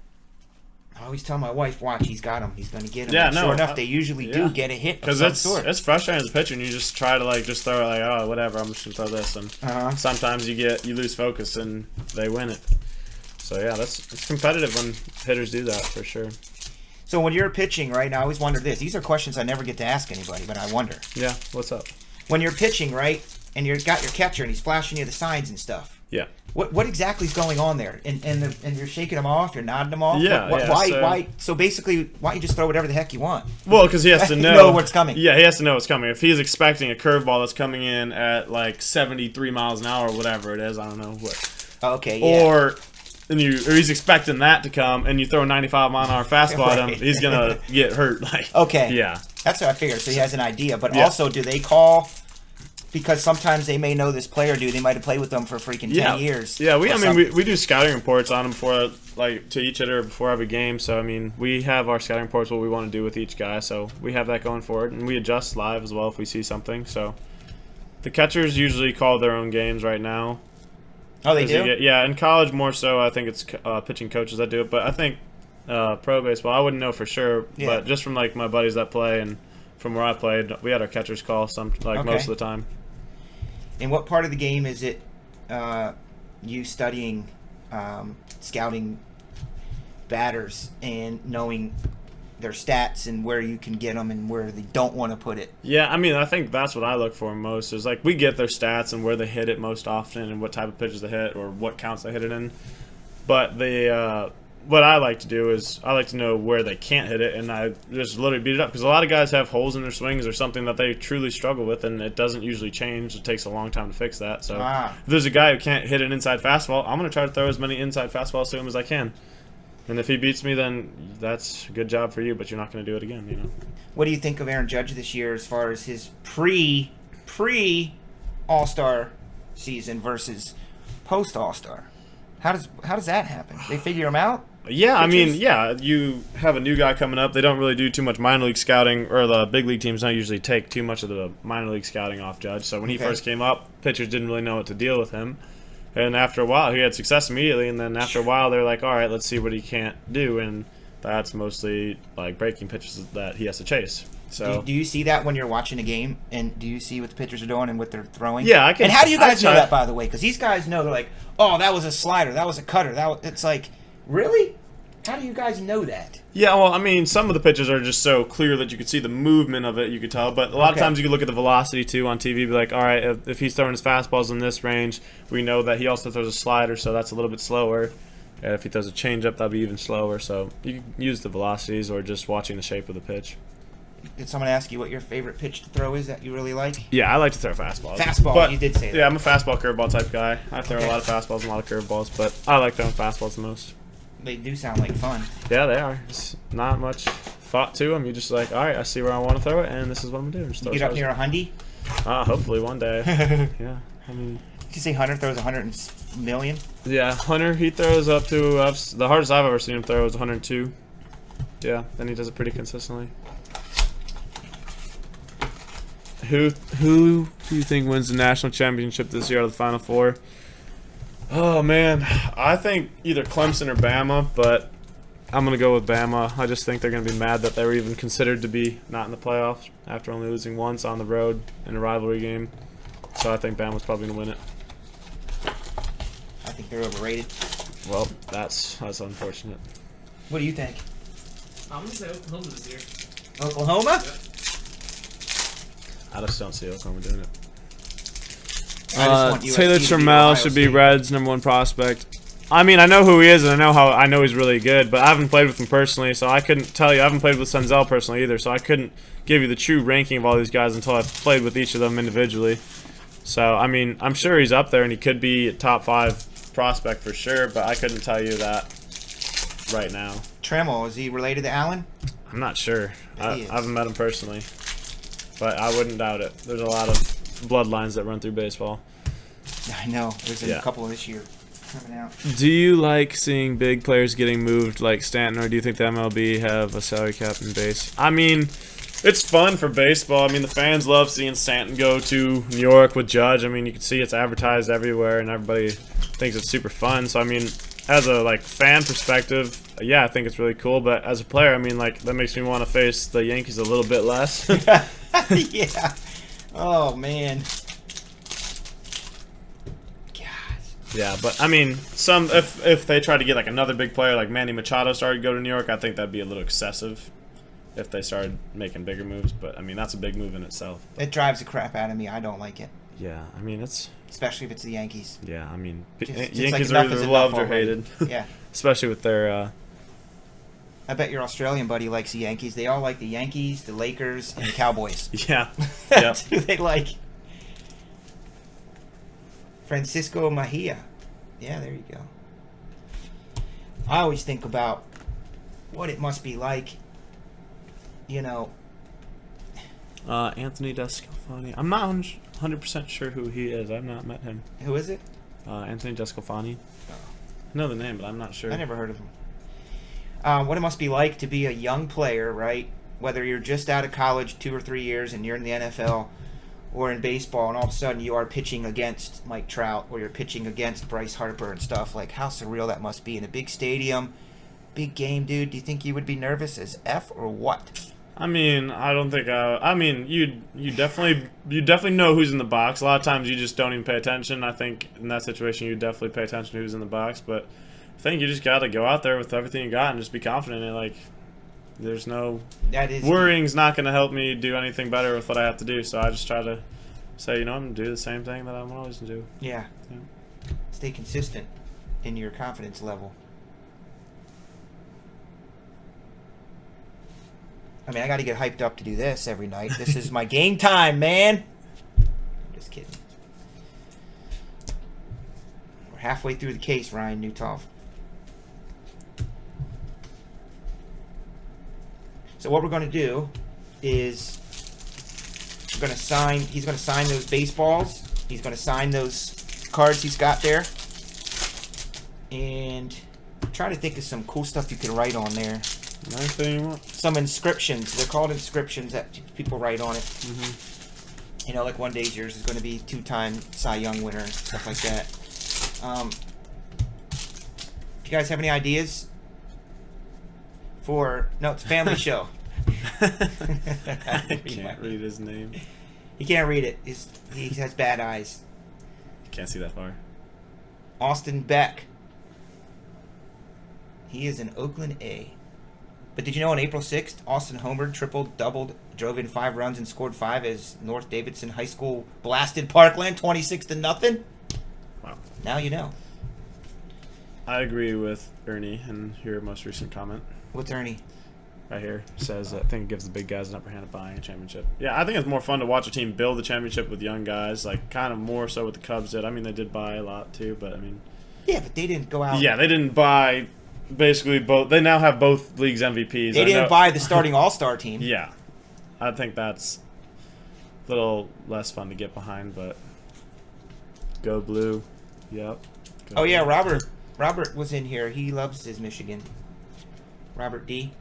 [SPEAKER 2] I always tell my wife, watch, he's got him. He's going to get him.
[SPEAKER 1] Yeah,
[SPEAKER 2] sure enough, they usually do get a hit of some sort.
[SPEAKER 1] It's frustrating as a pitcher, and you just try to just throw it like, oh, whatever, I'm just going to throw this. And sometimes you lose focus, and they win it. So, yeah, it's competitive when hitters do that, for sure.
[SPEAKER 2] So when you're pitching, right, now I always wonder this. These are questions I never get to ask anybody, but I wonder.
[SPEAKER 1] Yeah, what's up?
[SPEAKER 2] When you're pitching, right, and you've got your catcher, and he's flashing you the signs and stuff.
[SPEAKER 1] Yeah.
[SPEAKER 2] What exactly is going on there? And you're shaking them off, you're nodding them off?
[SPEAKER 1] Yeah.
[SPEAKER 2] Why? So basically, why don't you just throw whatever the heck you want?
[SPEAKER 1] Well, because he has to know
[SPEAKER 2] what's coming.
[SPEAKER 1] Yeah, he has to know what's coming. If he's expecting a curveball that's coming in at 73 miles an hour or whatever it is, I don't know what.
[SPEAKER 2] Okay, yeah.
[SPEAKER 1] Or he's expecting that to come, and you throw a 95-mile-an-hour fastball at him, he's going to get hurt.
[SPEAKER 2] Okay.
[SPEAKER 1] Yeah.
[SPEAKER 2] That's what I figured. So he has an idea. But also, do they call... Because sometimes they may know this player, dude. They might have played with them for freaking 10 years.
[SPEAKER 1] Yeah, we do scouting reports on them to each hitter before every game. So, I mean, we have our scouting reports, what we want to do with each guy. So, we have that going forward. And we adjust live as well if we see something. So, the catchers usually call their own games right now.
[SPEAKER 2] Oh, they do?
[SPEAKER 1] Yeah, in college more so. I think it's pitching coaches that do it. But I think pro baseball, I wouldn't know for sure. Yeah. But just from, my buddies that play and from where I played, we had our catchers call most of the time.
[SPEAKER 2] And what part of the game is it you studying, scouting batters and knowing their stats and where you can get them and where they don't want to put it?
[SPEAKER 1] Yeah, I mean, I think that's what I look for most is we get their stats and where they hit it most often and what type of pitches they hit or what counts they hit it in. But the what I like to do is I like to know where they can't hit it, and I just literally beat it up. Because a lot of guys have holes in their swings or something that they truly struggle with, and it doesn't usually change. It takes a long time to fix that. So if there's a guy who can't hit an inside fastball, I'm going to try to throw as many inside fastballs to him as I can. And if he beats me, then that's a good job for you, but you're not going to do it again, you know.
[SPEAKER 2] What do you think of Aaron Judge this year as far as his pre All-Star season versus post All-Star? How does that happen? They figure him out?
[SPEAKER 1] Yeah, I mean, yeah, you have a new guy coming up. They don't really do too much minor league scouting, or the big league teams don't usually take too much of the minor league scouting off Judge. So when he first came up, pitchers didn't really know what to deal with him. And after a while, he had success immediately, and then after a while, they're like, all right, let's see what he can't do, and that's mostly like breaking pitches that he has to chase. So
[SPEAKER 2] do you see that when you're watching a game, and do you see what the pitchers are doing and what they're throwing?
[SPEAKER 1] Yeah, I can.
[SPEAKER 2] And how do you guys know that, by the way? Because these guys know, they're like, oh, that was a slider, that was a cutter. It's like, really? How do you guys know that?
[SPEAKER 1] Yeah, well, I mean, some of the pitches are just so clear that you could see the movement of it, you could tell. But a lot of times you can look at the velocity, too, on TV, be like, all right, if he's throwing his fastballs in this range, we know that he also throws a slider, so that's a little bit slower. And if he throws a changeup, that'll be even slower. So you can use the velocities or just watching the shape of the pitch.
[SPEAKER 2] Did someone ask you what your favorite pitch to throw is that you really like?
[SPEAKER 1] Yeah, I like to throw fastballs.
[SPEAKER 2] Fastball,
[SPEAKER 1] but,
[SPEAKER 2] you did say that.
[SPEAKER 1] Yeah, I'm a fastball curveball type guy. I throw a lot of fastballs and a lot of curveballs, but I like throwing fastballs the most.
[SPEAKER 2] They do sound like fun.
[SPEAKER 1] Yeah, they are. It's not much thought to them. You're just like, all right, I see where I want to throw it, and this is what I'm going to do.
[SPEAKER 2] You get up near 100?
[SPEAKER 1] Hopefully one day. Yeah, I mean.
[SPEAKER 2] Did you say Hunter throws 100 million?
[SPEAKER 1] Yeah, Hunter, he throws up to, the hardest I've ever seen him throw is 102. Yeah, then he does it pretty consistently. Who do you think wins the national championship this year out of the Final Four? Oh, man. I think either Clemson or Bama, but I'm going to go with Bama. I just think they're going to be mad that they were even considered to be not in the playoffs after only losing once on the road in a rivalry game. So I think Bama's probably going to win it.
[SPEAKER 2] I think they're overrated.
[SPEAKER 1] Well, that's unfortunate.
[SPEAKER 2] What do you think?
[SPEAKER 3] I'm going to say Oklahoma this year.
[SPEAKER 2] Oklahoma?
[SPEAKER 3] Yep.
[SPEAKER 1] I just don't see Oklahoma doing it.
[SPEAKER 2] to
[SPEAKER 1] Taylor
[SPEAKER 2] beat
[SPEAKER 1] Trammell
[SPEAKER 2] Ohio
[SPEAKER 1] should be
[SPEAKER 2] State.
[SPEAKER 1] Reds' #1 prospect. I mean, I know who he is, and I know he's really good, but I haven't played with him personally, so I couldn't tell you. I haven't played with Senzel personally either, so I couldn't give you the true ranking of all these guys until I played with each of them individually. So, I mean, I'm sure he's up there, and he could be a top 5 prospect for sure, but I couldn't tell you that right now.
[SPEAKER 2] Trammell, is he related to Allen?
[SPEAKER 1] I'm not sure. I
[SPEAKER 2] is.
[SPEAKER 1] haven't met him personally, but I wouldn't doubt it. There's a lot of bloodlines that run through baseball.
[SPEAKER 2] I know. There's a couple this year coming out.
[SPEAKER 1] Do you like seeing big players getting moved like Stanton, or do you think the MLB have a salary cap in base? I mean, it's fun for baseball. I mean, the fans love seeing Stanton go to New York with Judge. I mean, you can see it's advertised everywhere, and everybody thinks it's super fun. So, I mean, as a fan perspective, yeah, I think it's really cool. But as a player, I mean, that makes me want to face the Yankees a little bit less.
[SPEAKER 2] Yeah. Oh, man.
[SPEAKER 1] Yeah, but I mean, if they try to get another big player like Manny Machado started to go to New York, I think that'd be a little excessive if they started making bigger moves. But I mean, that's a big move in itself.
[SPEAKER 2] It drives the crap out of me. I don't like it.
[SPEAKER 1] Yeah, I mean
[SPEAKER 2] especially if it's the Yankees.
[SPEAKER 1] Yeah, I mean,
[SPEAKER 2] like
[SPEAKER 1] Yankees are either loved or hated.
[SPEAKER 2] Yeah.
[SPEAKER 1] Especially with their.
[SPEAKER 2] I bet your Australian buddy likes the Yankees. They all like the Yankees, the Lakers, and the Cowboys.
[SPEAKER 1] Yeah.
[SPEAKER 2] That's who they like. Francisco Mejia. Yeah, there you go. I always think about what it must be like,
[SPEAKER 1] Anthony Descalfani. I'm not 100% sure who he is. I've not met him.
[SPEAKER 2] Who is it?
[SPEAKER 1] Anthony Descalfani.
[SPEAKER 2] Oh.
[SPEAKER 1] I know the name, but I'm not sure.
[SPEAKER 2] I never heard of him. What it must be like to be a young player, right? Whether you're just out of college 2 or 3 years and you're in the NFL or in baseball, and all of a sudden you are pitching against Mike Trout or you're pitching against Bryce Harper and stuff. Like, how surreal that must be in a big stadium, big game, dude. Do you think you would be nervous as F or what?
[SPEAKER 1] I mean, I don't think. I mean, you definitely know who's in the box. A lot of times you just don't even pay attention. I think in that situation you definitely pay attention to who's in the box. But I think you just got to go out there with everything you got and just be confident in it. There's no worrying's not going to help me do anything better with what I have to do. So I just try to say, I'm going to do the same thing that I'm always going to do.
[SPEAKER 2] Yeah. Stay consistent in your confidence level. I mean, I got to get hyped up to do this every night. This is my game time, man. I'm just kidding. We're halfway through the case, Ryan Nutof. So what we're going to do is we're going to sign. He's going to sign those baseballs. He's going to sign those cards he's got there. And try to think of some cool stuff you can write on there. Some inscriptions. They're called inscriptions that people write on it. Mm-hmm. You know, like one day yours is going to be 2-time Cy Young winner and stuff like that. Do you guys have any ideas for... No, it's a family show.
[SPEAKER 1] I can't read his name.
[SPEAKER 2] He can't read it. He has bad eyes.
[SPEAKER 1] Can't see that far.
[SPEAKER 2] Austin Beck. He is an Oakland A. But did you know on April 6th, Austin homered, tripled, doubled, drove in 5 runs, and scored 5 as North Davidson High School blasted Parkland 26-0?
[SPEAKER 1] Wow.
[SPEAKER 2] Now you know.
[SPEAKER 1] I agree with Ernie in your most recent comment.
[SPEAKER 2] What's Ernie?
[SPEAKER 1] Right here. Says, I think it gives the big guys an upper hand at buying a championship. Yeah, I think it's more fun to watch a team build the championship with young guys, like kind of more so what the Cubs did. I mean, they did buy a lot too, but I mean...
[SPEAKER 2] Yeah, but they didn't go out...
[SPEAKER 1] Yeah, they didn't buy... Basically, both. They now have both leagues MVPs.
[SPEAKER 2] They didn't buy the starting all-star team.
[SPEAKER 1] Yeah. I think that's a little less fun to get behind, but go blue. Yep. Go
[SPEAKER 2] oh, yeah,
[SPEAKER 1] blue.
[SPEAKER 2] Robert was in here. He loves his Michigan. Robert D.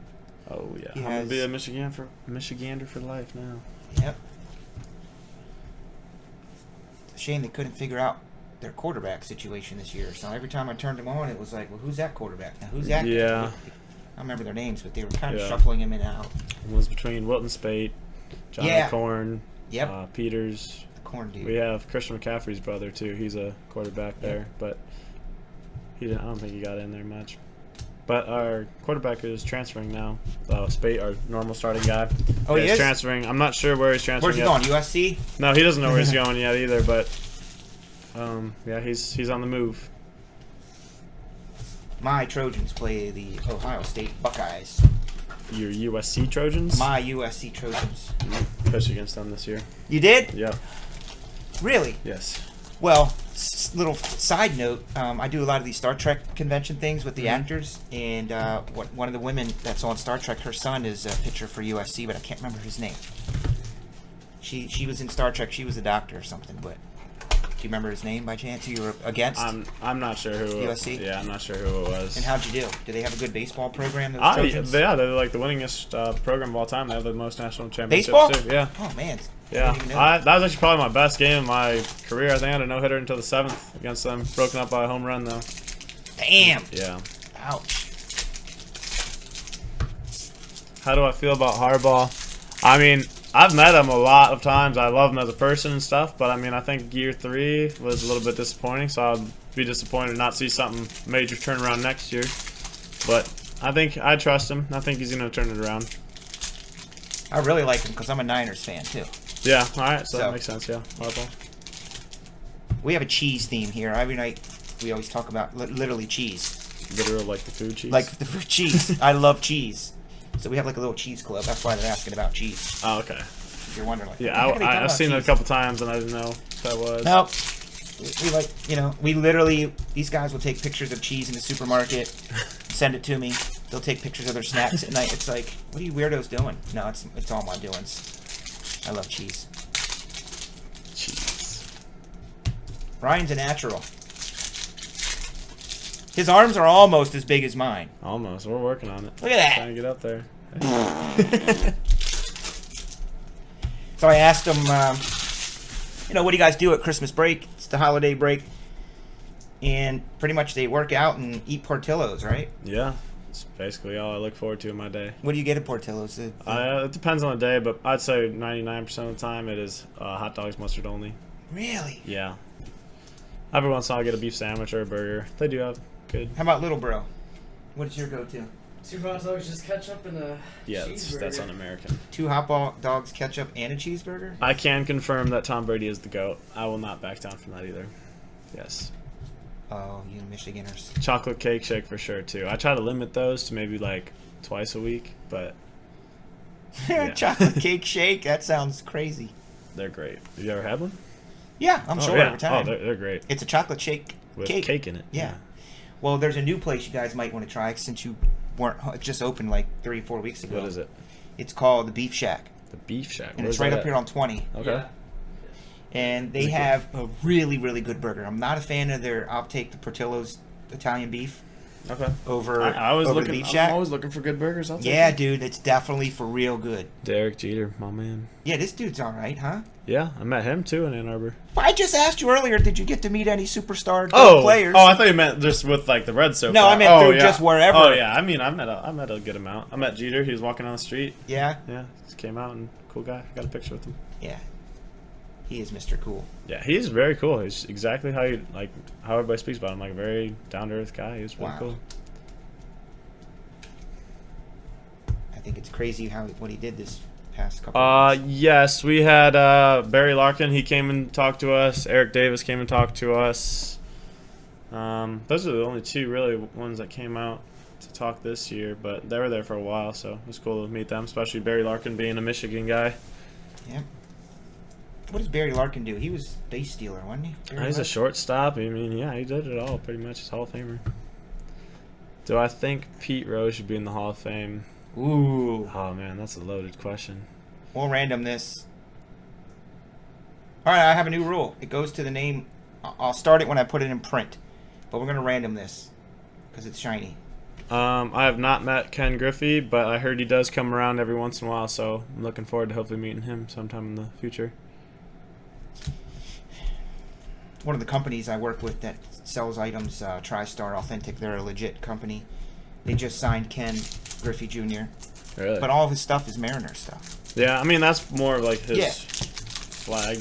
[SPEAKER 1] Oh, yeah.
[SPEAKER 2] He
[SPEAKER 1] I'm going to be a Michigander for life now.
[SPEAKER 2] Yep. It's a shame they couldn't figure out their quarterback situation this year. So every time I turned them on, it was like, well, who's that quarterback? Now, who's that guy?
[SPEAKER 1] Yeah.
[SPEAKER 2] I don't remember their names, but they were kind of shuffling him in and out.
[SPEAKER 1] It was between Wilton Spate, Johnny Corn, Peters.
[SPEAKER 2] The Corn dude.
[SPEAKER 1] We have Christian McCaffrey's brother, too. He's a quarterback there, but I don't think he got in there much. But our quarterback is transferring now. Spate, our normal starting guy.
[SPEAKER 2] Oh, he is?
[SPEAKER 1] Transferring. I'm not sure where he's transferring.
[SPEAKER 2] Where's he going, USC?
[SPEAKER 1] No, he doesn't know where he's going yet either, but... yeah, he's on the move.
[SPEAKER 2] My Trojans play the Ohio State Buckeyes.
[SPEAKER 1] Your USC Trojans?
[SPEAKER 2] My USC Trojans.
[SPEAKER 1] Pitched against them this year.
[SPEAKER 2] You did?
[SPEAKER 1] Yeah.
[SPEAKER 2] Really?
[SPEAKER 1] Yes.
[SPEAKER 2] Well, little side note, I do a lot of these Star Trek convention things with the actors, and one of the women that's on Star Trek, her son is a pitcher for USC, but I can't remember his name. She was in Star Trek. She was a doctor or something, but... Do you remember his name by chance? Who you were against?
[SPEAKER 1] I'm not sure who.
[SPEAKER 2] USC?
[SPEAKER 1] Yeah, I'm not sure who it was.
[SPEAKER 2] And how'd you do? Do they have a good baseball program?
[SPEAKER 1] Yeah, they're like the winningest program of all time. They have the most national championships
[SPEAKER 2] baseball?
[SPEAKER 1] too. Yeah.
[SPEAKER 2] Oh man.
[SPEAKER 1] Yeah, that was actually probably my best game of my career. I think I had a no-hitter until the 7th against them. Broken up by a home run though.
[SPEAKER 2] Damn.
[SPEAKER 1] Yeah.
[SPEAKER 2] Ouch.
[SPEAKER 1] How do I feel about Harbaugh? I mean, I've met him a lot of times. I love him as a person and stuff, but I mean, I think year 3 was a little bit disappointing, so I'd be disappointed to not see something major turn around next year. But I think I trust him. I think he's going to turn it around.
[SPEAKER 2] I really like him because I'm a Niners fan, too.
[SPEAKER 1] Yeah, all right, so that makes sense, yeah. Harbaugh.
[SPEAKER 2] We have a cheese theme here. Every night we always talk about literally cheese.
[SPEAKER 1] Literal, like the food cheese?
[SPEAKER 2] Like the food cheese. I love cheese. So we have like a little cheese club. That's why they're asking about cheese.
[SPEAKER 1] Oh, okay.
[SPEAKER 2] If you're wondering, like,
[SPEAKER 1] yeah, I've seen it a couple times and I didn't know what that was.
[SPEAKER 2] Nope. We like, we literally, these guys will take pictures of cheese in the supermarket, send it to me. They'll take pictures of their snacks at night. It's like, what are you weirdos doing? No, it's all my doings. I love cheese.
[SPEAKER 1] Cheese.
[SPEAKER 2] Ryan's a natural. His arms are almost as big as mine.
[SPEAKER 1] Almost. We're working on it.
[SPEAKER 2] Look at that.
[SPEAKER 1] Trying to get up there.
[SPEAKER 2] So I asked him, what do you guys do at Christmas break? It's the holiday break. And pretty much they work out and eat Portillo's, right?
[SPEAKER 1] Yeah. It's basically all I look forward to in my day.
[SPEAKER 2] What do you get at Portillo's?
[SPEAKER 1] It depends on the day, but I'd say 99% of the time it is hot dogs, mustard only.
[SPEAKER 2] Really?
[SPEAKER 1] Yeah. Every once in a while I get a beef sandwich or a burger. They do have good.
[SPEAKER 2] How about Little Bro? What is your go-to?
[SPEAKER 3] 2 hot dogs, just ketchup and a cheeseburger.
[SPEAKER 1] That's un-American.
[SPEAKER 2] 2 hot dogs, ketchup, and a cheeseburger?
[SPEAKER 1] I can confirm that Tom Brady is the GOAT. I will not back down from that either. Yes.
[SPEAKER 2] Oh, you Michiganders.
[SPEAKER 1] Chocolate cake shake for sure, too. I try to limit those to maybe like twice a week, but Yeah.
[SPEAKER 2] Chocolate cake shake. That sounds crazy.
[SPEAKER 1] They're great. Have you ever had one?
[SPEAKER 2] Yeah, I'm sure every time.
[SPEAKER 1] Oh, they're great.
[SPEAKER 2] It's a chocolate shake
[SPEAKER 1] with
[SPEAKER 2] cake.
[SPEAKER 1] cake in it.
[SPEAKER 2] Yeah. Well, there's a new place you guys might want to try since you weren't. It just opened like 3-4 weeks ago.
[SPEAKER 1] What is it?
[SPEAKER 2] It's called the Beef Shack.
[SPEAKER 1] The Beef Shack.
[SPEAKER 2] And it's right up here on 20.
[SPEAKER 1] Okay.
[SPEAKER 3] Yeah.
[SPEAKER 2] And they have a really, really good burger. I'm not a fan of their. I'll take the Portillo's Italian beef.
[SPEAKER 1] Okay.
[SPEAKER 2] Over
[SPEAKER 1] the
[SPEAKER 2] Beef Shack.
[SPEAKER 1] I'm always looking for good burgers.
[SPEAKER 2] Yeah, dude, it's definitely for real good.
[SPEAKER 1] Derek Jeter, my man.
[SPEAKER 2] Yeah, this dude's all right, huh?
[SPEAKER 1] Yeah, I met him too in Ann Arbor.
[SPEAKER 2] I just asked you earlier, did you get to meet any superstar players?
[SPEAKER 1] Oh, I thought you meant just with like the Reds so far.
[SPEAKER 2] No, I meant through just wherever.
[SPEAKER 1] Oh yeah, I mean I met a good amount. I met Jeter. He was walking on the street.
[SPEAKER 2] Yeah.
[SPEAKER 1] Yeah, just came out and cool guy. I got a picture with him.
[SPEAKER 2] Yeah. He is Mr. Cool.
[SPEAKER 1] Yeah, he's very cool. He's exactly how everybody speaks about him. Like a very down to earth guy. He's really cool.
[SPEAKER 2] I think it's crazy what he did this past couple of weeks.
[SPEAKER 1] Yes, we had Barry Larkin. He came and talked to us. Eric Davis came and talked to us. Those are the only two really ones that came out to talk this year, but they were there for a while, so it was cool to meet them, especially Barry Larkin being a Michigan guy.
[SPEAKER 2] Yep. What does Barry Larkin do? He was base stealer, wasn't he?
[SPEAKER 1] He's a shortstop. I mean, yeah, he did it all pretty much. He's Hall of Famer. Do I think Pete Rose should be in the Hall of Fame?
[SPEAKER 2] Ooh.
[SPEAKER 1] Oh, man, that's a loaded question.
[SPEAKER 2] We'll random this. All right, I have a new rule. It goes to the name. I'll start it when I put it in print, but we're going to random this because it's shiny.
[SPEAKER 1] I have not met Ken Griffey, but I heard he does come around every once in a while, so I'm looking forward to hopefully meeting him sometime in the future.
[SPEAKER 2] One of the companies I work with that sells items, TriStar Authentic, they're a legit company. They just signed Ken Griffey Jr.
[SPEAKER 1] Really?
[SPEAKER 2] But all of his stuff is Mariner stuff.
[SPEAKER 1] Yeah, I mean, that's more of like his
[SPEAKER 2] Yeah.
[SPEAKER 1] flag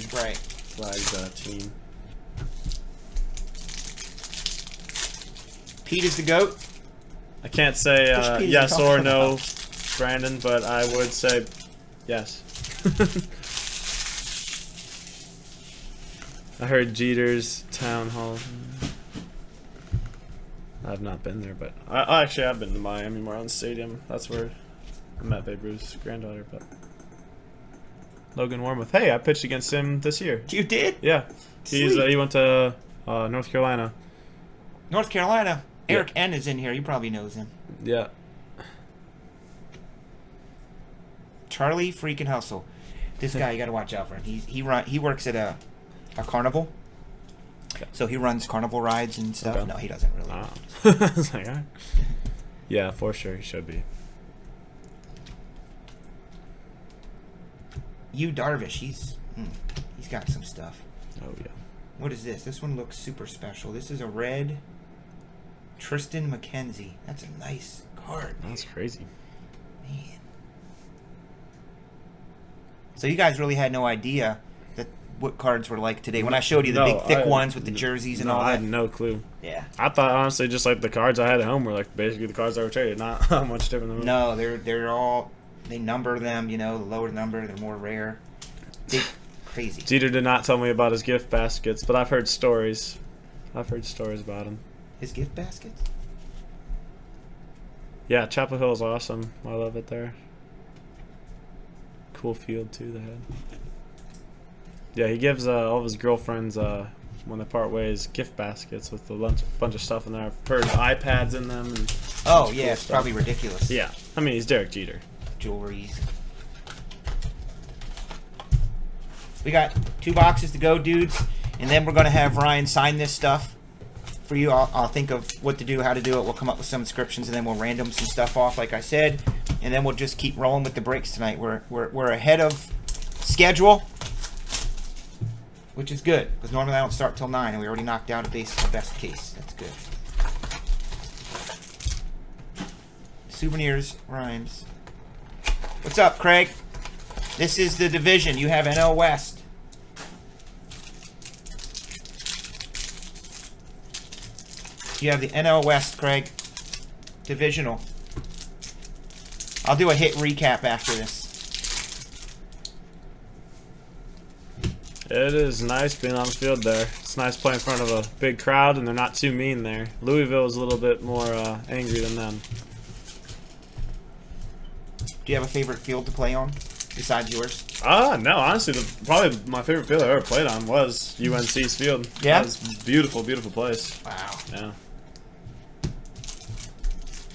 [SPEAKER 1] team.
[SPEAKER 2] Pete is the GOAT.
[SPEAKER 1] I can't say yes or no, Brandon, but I would say yes. I heard Jeter's Town Hall. I've not been there, but I actually have been to Miami Marlins Stadium. That's where I met Babe Ruth's granddaughter. But Logan Warmoth. Hey, I pitched against him this year.
[SPEAKER 2] You did?
[SPEAKER 1] Yeah. He went to North Carolina.
[SPEAKER 2] North Carolina. Eric N is in here. You probably knows him.
[SPEAKER 1] Yeah.
[SPEAKER 2] Charlie freaking Hustle. This guy, you got to watch out for him. He works at a carnival. Okay. So he runs carnival rides and stuff. Okay. No, he doesn't really.
[SPEAKER 1] I was like, all right. Yeah, for sure he should be.
[SPEAKER 2] Darvish, he's got some stuff.
[SPEAKER 1] Oh yeah.
[SPEAKER 2] What is this? This one looks super special. This is a red Tristan McKenzie. That's a nice card.
[SPEAKER 1] That's crazy.
[SPEAKER 2] Man. So you guys really had no idea what cards were like today when I showed you the big thick ones with the jerseys and all that.
[SPEAKER 1] I had no clue.
[SPEAKER 2] Yeah.
[SPEAKER 1] I thought honestly just like the cards I had at home were like basically the cards I were traded, not much different than
[SPEAKER 2] No, they're all, they number them, the lower number, they're more rare. Crazy.
[SPEAKER 1] Jeter did not tell me about his gift baskets, but I've heard stories. I've heard stories about him.
[SPEAKER 2] His gift baskets?
[SPEAKER 1] Yeah, Chapel Hill is awesome. I love it there. Cool field too they had. Yeah, he gives all of his girlfriends when they part ways gift baskets with a bunch of stuff in there. I've heard iPads in them. And
[SPEAKER 2] oh yeah, it's probably ridiculous.
[SPEAKER 1] Yeah, I mean he's Derek Jeter.
[SPEAKER 2] Jewelries. We got 2 boxes to go, dudes, and then we're gonna have Ryan sign this stuff for you. I'll think of what to do, how to do it. We'll come up with some inscriptions, and then we'll random some stuff off, like I said, and then we'll just keep rolling with the breaks tonight. We're ahead of schedule, which is good because normally I don't start till 9, and we already knocked out a best case. That's good. Souvenirs rhymes. What's up, Craig? This is the division. You have NL West. You have the NL West, Craig. Divisional. I'll do a hit recap after this.
[SPEAKER 1] It is nice being on the field there. It's nice playing in front of a big crowd, and they're not too mean there. Louisville is a little bit more angry than them.
[SPEAKER 2] Do you have a favorite field to play on besides yours?
[SPEAKER 1] No, honestly, probably my favorite field I ever played on was UNC's field.
[SPEAKER 2] Yeah?
[SPEAKER 1] It was a beautiful, beautiful place.
[SPEAKER 2] Wow.
[SPEAKER 1] Yeah.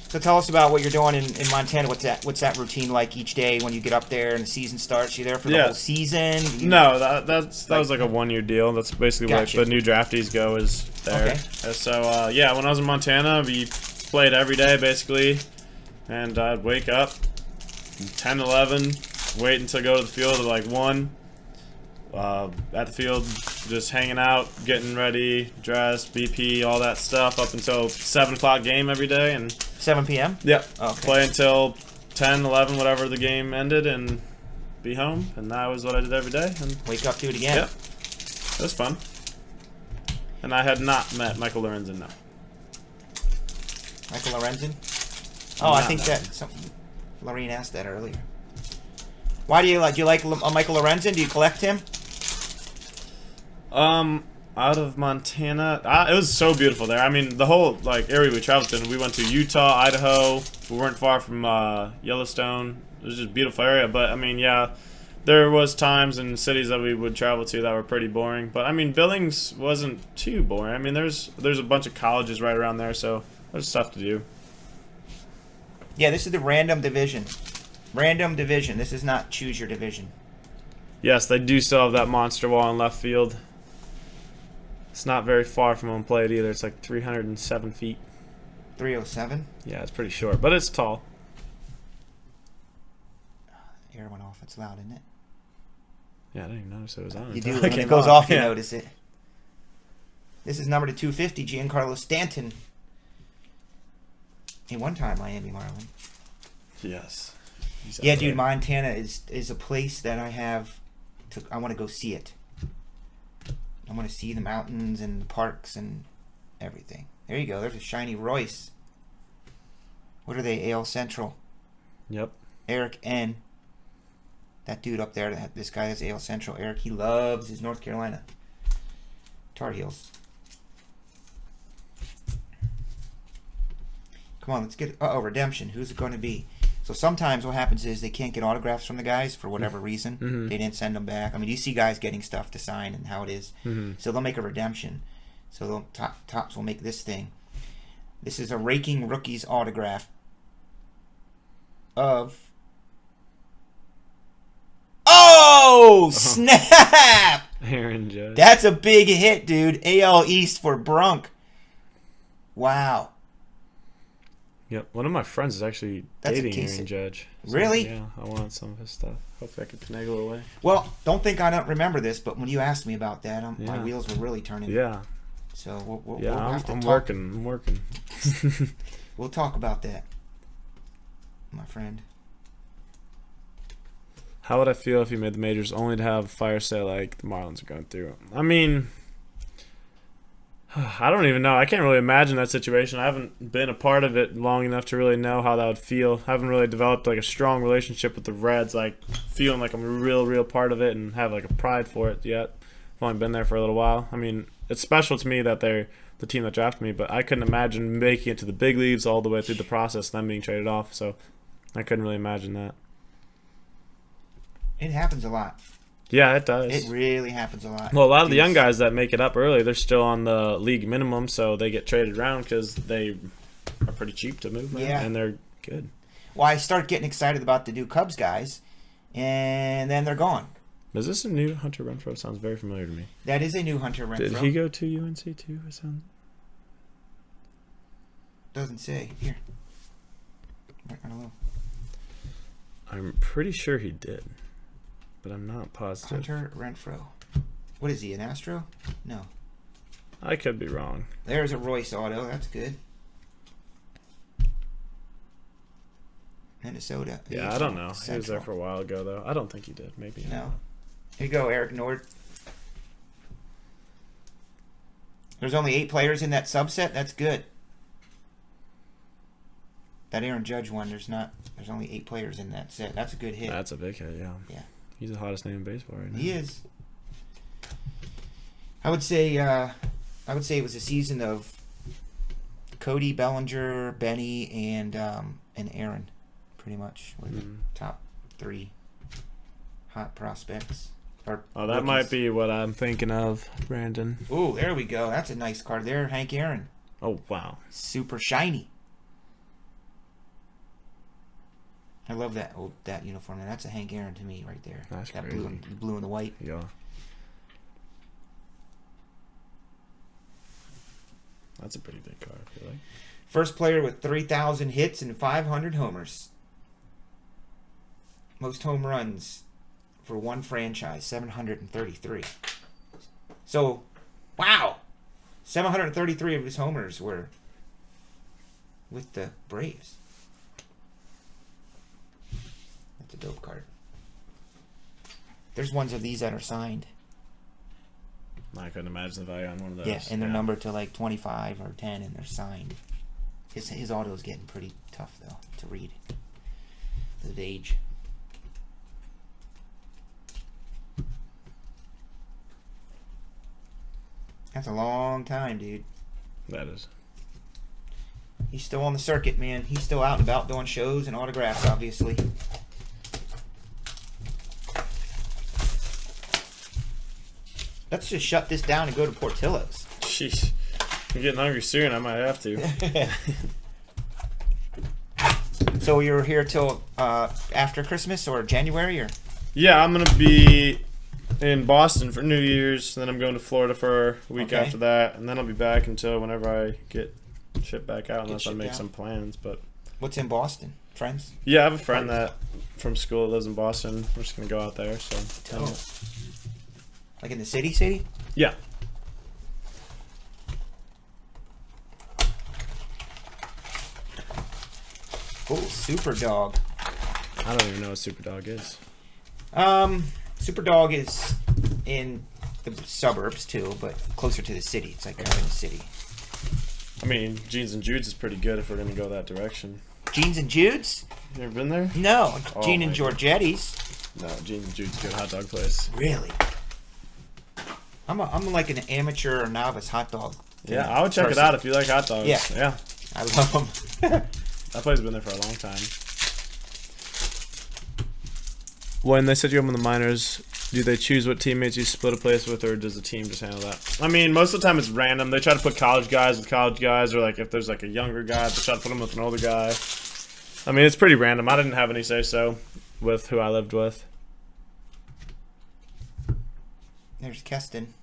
[SPEAKER 2] So tell us about what you're doing in Montana. What's that routine like each day when you get up there and the season starts? You there for the whole season?
[SPEAKER 1] No, that was like a 1-year deal. That's basically where the new draftees go is there. Okay. So when I was in Montana, we played every day basically, and I'd wake up 10, 11, wait until go to the field at like 1. At the field, just hanging out, getting ready, dressed, BP, all that stuff up until 7 o'clock game every day, and
[SPEAKER 2] 7 p.m.
[SPEAKER 1] Yep. Okay. Play until 10, 11, whatever the game ended, and be home. And that was what I did every day. And
[SPEAKER 2] wake up, do it again.
[SPEAKER 1] Yep. It was fun. And I had not met Michael Lorenzen, no.
[SPEAKER 2] Michael Lorenzen? Oh, I think that Lorene asked that earlier. Why do you like Michael Lorenzen? Do you collect him?
[SPEAKER 1] Out of Montana, it was so beautiful there. I mean, the whole area we traveled to. We went to Utah, Idaho. We weren't far from Yellowstone. It was just a beautiful area. But I mean, yeah, there was times in cities that we would travel to that were pretty boring. But I mean, Billings wasn't too boring. I mean, there's a bunch of colleges right around there, so there's stuff to do.
[SPEAKER 2] Yeah, this is the random division. Random division. This is not choose your division.
[SPEAKER 1] Yes, they do still have that monster wall in left field. It's not very far from home plate either. It's like 307 feet.
[SPEAKER 2] 307?
[SPEAKER 1] Yeah, it's pretty short, but it's tall.
[SPEAKER 2] Air went off. It's loud, isn't it?
[SPEAKER 1] Yeah, I didn't even notice it was on.
[SPEAKER 2] You do. When it goes off, you notice it. This is number to 250, Giancarlo Stanton. In one time, Miami Marlin.
[SPEAKER 1] Yes.
[SPEAKER 2] Yeah, dude, Montana is a place that I want to go see it. I want to see the mountains and the parks and everything. There you go. There's a shiny Royce. What are they? AL Central.
[SPEAKER 1] Yep.
[SPEAKER 2] Eric N. That dude up there, this guy is AL Central. Eric, he loves his North Carolina Tar Heels. Come on, let's get... redemption. Who's it going to be? So sometimes what happens is they can't get autographs from the guys for whatever reason. Mm-hmm. They didn't send them back. I mean, you see guys getting stuff to sign and how it is. Mm-hmm. So they'll make a redemption. So Tops will make this thing. This is a Raking Rookies autograph of... Oh, snap!
[SPEAKER 1] Aaron Judge.
[SPEAKER 2] That's a big hit, dude. AL East for Brunk. Wow.
[SPEAKER 1] Yep, one of my friends is actually dating Aaron Judge.
[SPEAKER 2] So, really?
[SPEAKER 1] Yeah, I want some of his stuff. Hopefully I can finagle away.
[SPEAKER 2] Well, don't think I don't remember this, but when you asked me about that, my wheels were really turning.
[SPEAKER 1] Yeah.
[SPEAKER 2] So we'll
[SPEAKER 1] have to talk. I'm working.
[SPEAKER 2] We'll talk about that, my friend.
[SPEAKER 1] How would I feel if you made the majors only to have a fire sale like the Marlins are going through? I mean... I don't even know. I can't really imagine that situation. I haven't been a part of it long enough to really know how that would feel. I haven't really developed like a strong relationship with the Reds, like feeling like I'm a real part of it and have like a pride for it yet. I've only been there for a little while. I mean, it's special to me that they're the team that drafted me, but I couldn't imagine making it to the big leagues all the way through the process, then being traded off. So I couldn't really imagine that.
[SPEAKER 2] It happens a lot.
[SPEAKER 1] Yeah, it does.
[SPEAKER 2] It really happens a lot.
[SPEAKER 1] Well, a lot of the young guys that make it up early, they're still on the league minimum, so they get traded around because they are pretty cheap to move, man, and they're good.
[SPEAKER 2] Well, I start getting excited about the new Cubs guys, and then they're gone.
[SPEAKER 1] Is this a new Hunter Renfroe? Sounds very familiar to me.
[SPEAKER 2] That is a new Hunter Renfroe.
[SPEAKER 1] Did he go to UNC too?
[SPEAKER 2] Doesn't say. Here. I don't know.
[SPEAKER 1] I'm pretty sure he did. But I'm not positive.
[SPEAKER 2] Hunter Renfroe. What is he, an Astro? No.
[SPEAKER 1] I could be wrong.
[SPEAKER 2] There's a Royce auto. That's good. Minnesota.
[SPEAKER 1] Yeah, I don't know. Central. He was there for a while ago, though. I don't think he did. Maybe.
[SPEAKER 2] No. Here you go, Eric Nord. There's only 8 players in that subset. That's good. That Aaron Judge one, there's only 8 players in that set. That's a good hit.
[SPEAKER 1] That's a big hit, yeah.
[SPEAKER 2] Yeah.
[SPEAKER 1] He's the hottest name in baseball right now.
[SPEAKER 2] He is. I would say it was a season of Cody Bellinger, Benny, and Aaron pretty much. We're the top 3 hot prospects.
[SPEAKER 1] Or that might be what I'm thinking of, Brandon.
[SPEAKER 2] Ooh, there we go. That's a nice card there, Hank Aaron.
[SPEAKER 1] Oh, wow.
[SPEAKER 2] Super shiny. I love that uniform. And that's a Hank Aaron to me right there.
[SPEAKER 1] That's
[SPEAKER 2] that
[SPEAKER 1] crazy.
[SPEAKER 2] Blue and the white.
[SPEAKER 1] Yeah. That's a pretty big card, I feel like.
[SPEAKER 2] First player with 3,000 hits and 500 homers. Most home runs for one franchise, 733. So, wow. 733 of his homers were with the Braves. That's a dope card. There's ones of these that are signed.
[SPEAKER 1] I couldn't imagine the value on one of those.
[SPEAKER 2] Yeah, and they're numbered to like 25 or 10, and they're signed. His auto's getting pretty tough, though, to read. The age. That's a long time, dude.
[SPEAKER 1] That is.
[SPEAKER 2] He's still on the circuit, man. He's still out and about doing shows and autographs, obviously. Let's just shut this down and go to Portillo's.
[SPEAKER 1] Sheesh. I'm getting hungry soon. I might have to.
[SPEAKER 2] So you're here till after Christmas or January? Or?
[SPEAKER 1] Yeah, I'm going to be in Boston for New Year's. Then I'm going to Florida for a week after that. And then I'll be back until whenever I get shipped back out, unless I make some plans. But
[SPEAKER 2] what's in Boston? Friends?
[SPEAKER 1] Yeah, I have a friend that from school that lives in Boston. We're just going to go out there. So.
[SPEAKER 2] Like in the city?
[SPEAKER 1] Yeah.
[SPEAKER 2] Oh, Super Dog.
[SPEAKER 1] I don't even know what Super Dog is.
[SPEAKER 2] Super Dog is in the suburbs too, but closer to the city. It's like in the city.
[SPEAKER 1] I mean, Jeans and Jude's is pretty good if we're going to go that direction.
[SPEAKER 2] Jeans and Jude's?
[SPEAKER 1] You ever been there?
[SPEAKER 2] No. Gene and Giorgetti's.
[SPEAKER 1] No, Jeans and Jude's a good hot dog place.
[SPEAKER 2] Really? I'm like an amateur or novice hot dog.
[SPEAKER 1] Yeah, I would check it out if you like hot dogs. Yeah.
[SPEAKER 2] I love them.
[SPEAKER 1] That place has been there for a long time. When they set you up in the minors, do they choose what teammates you split a place with, or does the team just handle that? I mean, most of the time it's random. They try to put college guys with college guys, or like if there's like a younger guy, they try to put him with an older guy. I mean, it's pretty random. I didn't have any say-so with who I lived with.
[SPEAKER 2] There's Keston.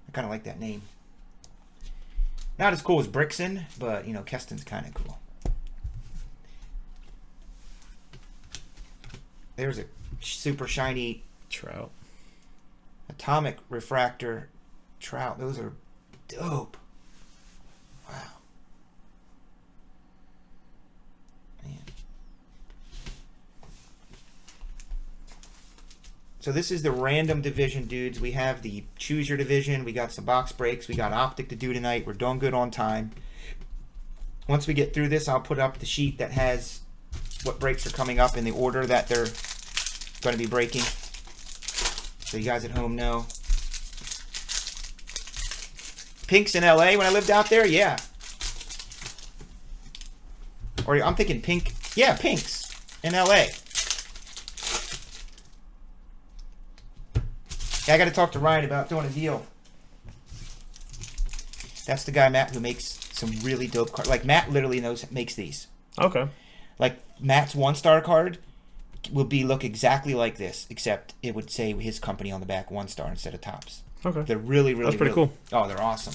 [SPEAKER 2] I kind of like that name. Not as cool as Brixton, but, you know, Keston's kind of cool. There's a super shiny
[SPEAKER 1] Trout.
[SPEAKER 2] Atomic Refractor Trout. Those are dope. Wow. Man. So this is the random division, dudes. We have the choose your division. We got some box breaks. We got optic to do tonight. We're doing good on time. Once we get through this, I'll put up the sheet that has what breaks are coming up in the order that they're going to be breaking. So you guys at home know. Pinks in LA when I lived out there? Yeah. Or I'm thinking pink. Yeah, Pinks in LA. Yeah, I got to talk to Ryan about doing a deal. That's the guy, Matt, who makes some really dope cards. Like, Matt literally makes these.
[SPEAKER 1] Okay.
[SPEAKER 2] Like, Matt's one-star card will look exactly like this, except it would say his company on the back, 1-star instead of Tops.
[SPEAKER 1] Okay.
[SPEAKER 2] They're really, really,
[SPEAKER 1] that's pretty cool.
[SPEAKER 2] Oh, they're awesome.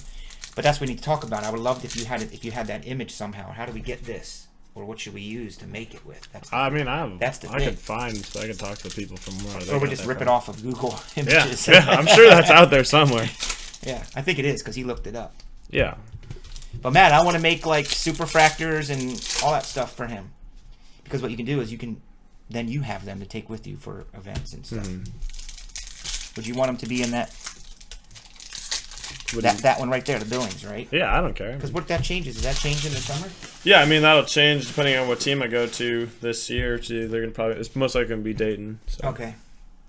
[SPEAKER 2] But that's what we need to talk about. I would love if you had it, if you had that image somehow. How do we get this? Or what should we use to make it with? That's
[SPEAKER 1] I mean, I could talk to people from where.
[SPEAKER 2] Or we just rip it off of Google Images.
[SPEAKER 1] Yeah, I'm sure that's out there somewhere.
[SPEAKER 2] Yeah, I think it is because he looked it up.
[SPEAKER 1] Yeah.
[SPEAKER 2] But Matt, I want to make like superfractors and all that stuff for him. Because what you can do is then you have them to take with you for events and stuff. Would you want them to be in that one right there, the Billings, right?
[SPEAKER 1] Yeah, I don't care.
[SPEAKER 2] Because what that changes, does that change in the summer?
[SPEAKER 1] Yeah, I mean that'll change depending on what team I go to this year. It's most likely gonna be Dayton. So.
[SPEAKER 2] Okay.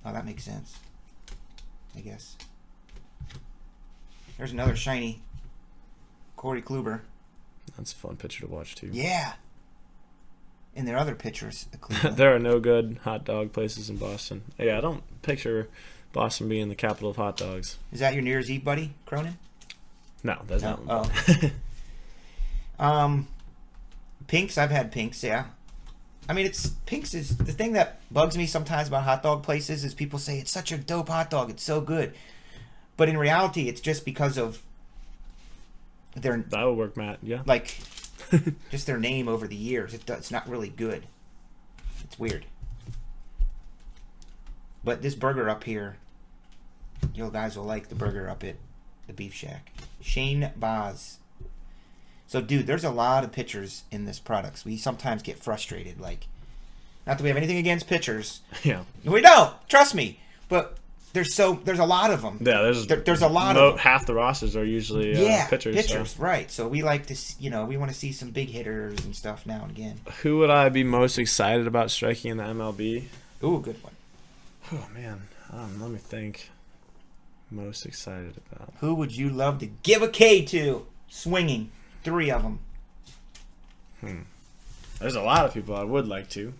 [SPEAKER 2] Oh, that makes sense. I guess. There's another shiny Corey Kluber.
[SPEAKER 1] That's a fun picture to watch too.
[SPEAKER 2] Yeah. in their other pitchers at Cleveland.
[SPEAKER 1] There are no good hot dog places in Boston. Yeah, I don't picture Boston being the capital of hot dogs.
[SPEAKER 2] Is that your New Year's Eve buddy, Cronin?
[SPEAKER 1] No, that's not.
[SPEAKER 2] Oh. Pinks, I've had Pinks, yeah. I mean, Pinks is the thing that bugs me sometimes about hot dog places is people say it's such a dope hot dog, it's so good, but in reality, it's just because of their
[SPEAKER 1] that would work, Matt. Yeah,
[SPEAKER 2] like just their name over the years. It's not really good. It's weird. But this burger up here, you guys will like the burger up at the Beef Shack. Shane Boz. So, dude, there's a lot of pitchers in this product. So we sometimes get frustrated. Like, not that we have anything against pitchers.
[SPEAKER 1] Yeah.
[SPEAKER 2] We don't. Trust me. But there's a lot of them.
[SPEAKER 1] Yeah,
[SPEAKER 2] there's a lot of them.
[SPEAKER 1] Half the rosters are usually pitchers. So.
[SPEAKER 2] Right. So we like to, we want to see some big hitters and stuff now and again.
[SPEAKER 1] Who would I be most excited about striking in the MLB?
[SPEAKER 2] Ooh, good one.
[SPEAKER 1] Oh, man. Let me think. Most excited about.
[SPEAKER 2] Who would you love to give a K to? Swinging. 3 of them.
[SPEAKER 1] There's a lot of people I would like to.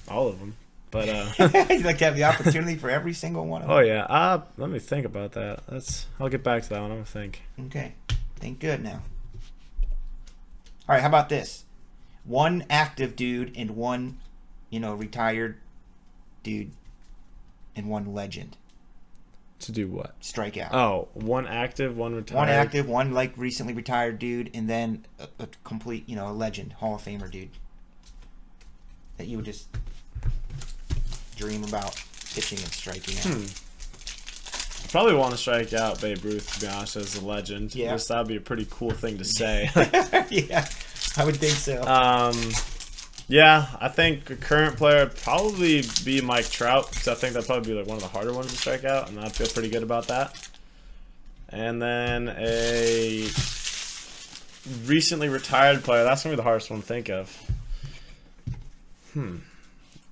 [SPEAKER 1] All of them. But
[SPEAKER 2] you'd like to have the opportunity for every single one of them?
[SPEAKER 1] Oh, yeah. Let me think about that. I'll get back to that one. I'm going to think.
[SPEAKER 2] Okay. Think good now. All right, how about this? 1 active dude and 1, retired dude and 1 legend.
[SPEAKER 1] To do what?
[SPEAKER 2] Strikeout.
[SPEAKER 1] Oh, 1 active, 1 retired.
[SPEAKER 2] 1 active, 1 like recently retired dude, and then a complete, a legend, Hall of Famer dude that you would just dream about pitching and striking out.
[SPEAKER 1] I probably want to strike out Babe Ruth, to be honest, as a legend.
[SPEAKER 2] Yeah.
[SPEAKER 1] That would be a pretty cool thing to say.
[SPEAKER 2] Yeah, I would think so.
[SPEAKER 1] Yeah, I think a current player would probably be Mike Trout, because I think that'd probably be like one of the harder ones to strike out, and I'd feel pretty good about that. And then a recently retired player, that's going to be the hardest one to think of.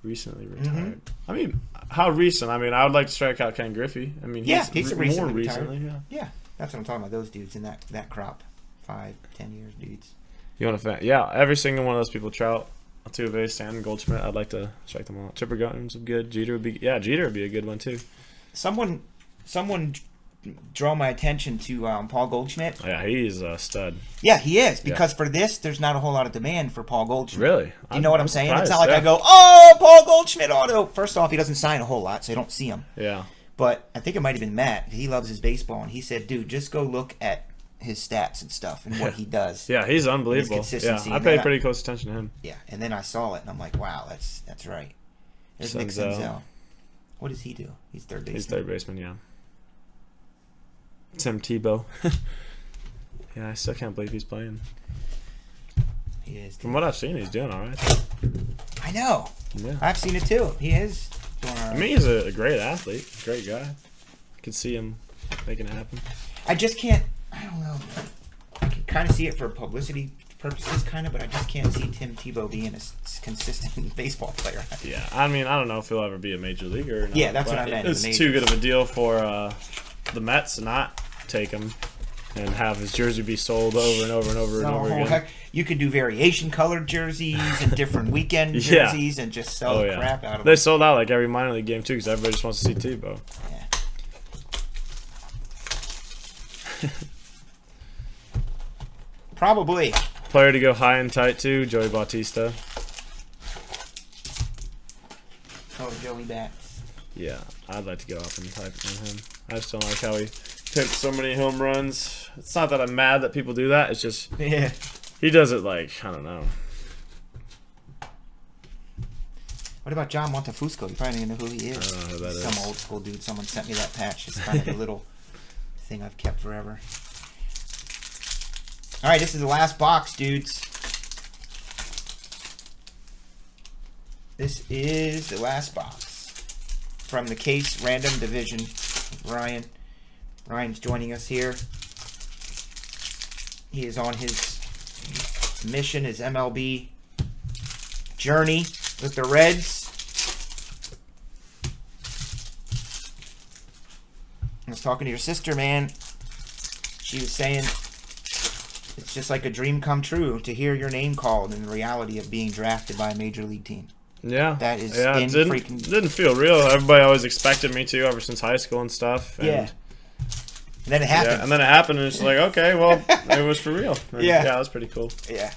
[SPEAKER 1] Recently retired. I mean, how recent? I mean, I would like to strike out Ken Griffey. I mean,
[SPEAKER 2] he's
[SPEAKER 1] more
[SPEAKER 2] recently,
[SPEAKER 1] yeah.
[SPEAKER 2] That's what I'm talking about, those dudes in that crop. 5, 10 years dudes.
[SPEAKER 1] You want to yeah, every single one of those people, Trout, Altuve, Stanton, Goldschmidt, I'd like to strike them all. Chipper Gutman's good. Jeter would be a good one too.
[SPEAKER 2] Someone draw my attention to Paul Goldschmidt.
[SPEAKER 1] Yeah, he's a stud.
[SPEAKER 2] Yeah, he is, because for this, there's not a whole lot of demand for Paul Goldschmidt.
[SPEAKER 1] Really?
[SPEAKER 2] You know what I'm saying? It's not like
[SPEAKER 1] I
[SPEAKER 2] go, oh, Paul Goldschmidt auto. First off, he doesn't sign a whole lot, so you don't see him.
[SPEAKER 1] Yeah.
[SPEAKER 2] But I think it might have been Matt. He loves his baseball, and he said, dude, just go look at his stats and stuff and what he does.
[SPEAKER 1] Yeah, he's unbelievable.
[SPEAKER 2] His consistency.
[SPEAKER 1] Yeah, I paid pretty close attention to him.
[SPEAKER 2] Yeah, and then I saw it, and I'm like, wow, that's right. There's Nick Senzel. What does he do? He's third baseman.
[SPEAKER 1] He's third baseman, yeah. Tim Tebow. Yeah, I still can't believe he's playing.
[SPEAKER 2] He is.
[SPEAKER 1] From what I've seen, he's doing all right.
[SPEAKER 2] I know.
[SPEAKER 1] Yeah.
[SPEAKER 2] I've seen it too. He is doing all right.
[SPEAKER 1] I mean, he's a great athlete, great guy. I could see him making it happen.
[SPEAKER 2] I just can't. I don't know. I can kind of see it for publicity purposes, kind of, but I just can't see Tim Tebow being a consistent baseball player.
[SPEAKER 1] Yeah, I mean, I don't know if he'll ever be a major leaguer or not.
[SPEAKER 2] Yeah, that's what I meant.
[SPEAKER 1] It's too good of a deal for the Mets to not take him and have his jersey be sold over and over and over and over again.
[SPEAKER 2] Heck, you could do variation colored jerseys and different weekend jerseys and just sell the crap out of them.
[SPEAKER 1] They sold out like every minor league game too because everybody just wants to see Tebow.
[SPEAKER 2] Yeah. Probably.
[SPEAKER 1] Player to go high and tight to, Joey Bautista.
[SPEAKER 2] Oh, Joey Bats.
[SPEAKER 1] Yeah, I'd like to go up and type on him. I just don't like how he picked so many home runs. It's not that I'm mad that people do that. It's just he does it like, I don't know.
[SPEAKER 2] What about John Montefusco? You probably don't even know who he is.
[SPEAKER 1] I don't know who that is.
[SPEAKER 2] Some old school dude. Someone sent me that patch. It's kind of a little thing I've kept forever. All right, this is the last box, dudes. This is the last box from the Case Random Division. Ryan. Ryan's joining us here. He is on his mission, his MLB journey with the Reds. I was talking to your sister, man. She was saying It's just like a dream come true to hear your name called in the reality of being drafted by a major league team.
[SPEAKER 1] Yeah.
[SPEAKER 2] That is
[SPEAKER 1] it didn't feel real. Everybody always expected me to ever since high school and stuff. And
[SPEAKER 2] And then it happened.
[SPEAKER 1] Yeah, and then it happened, and it's like, okay, well, it was for real. And
[SPEAKER 2] Yeah,
[SPEAKER 1] that was pretty cool.
[SPEAKER 2] Yeah.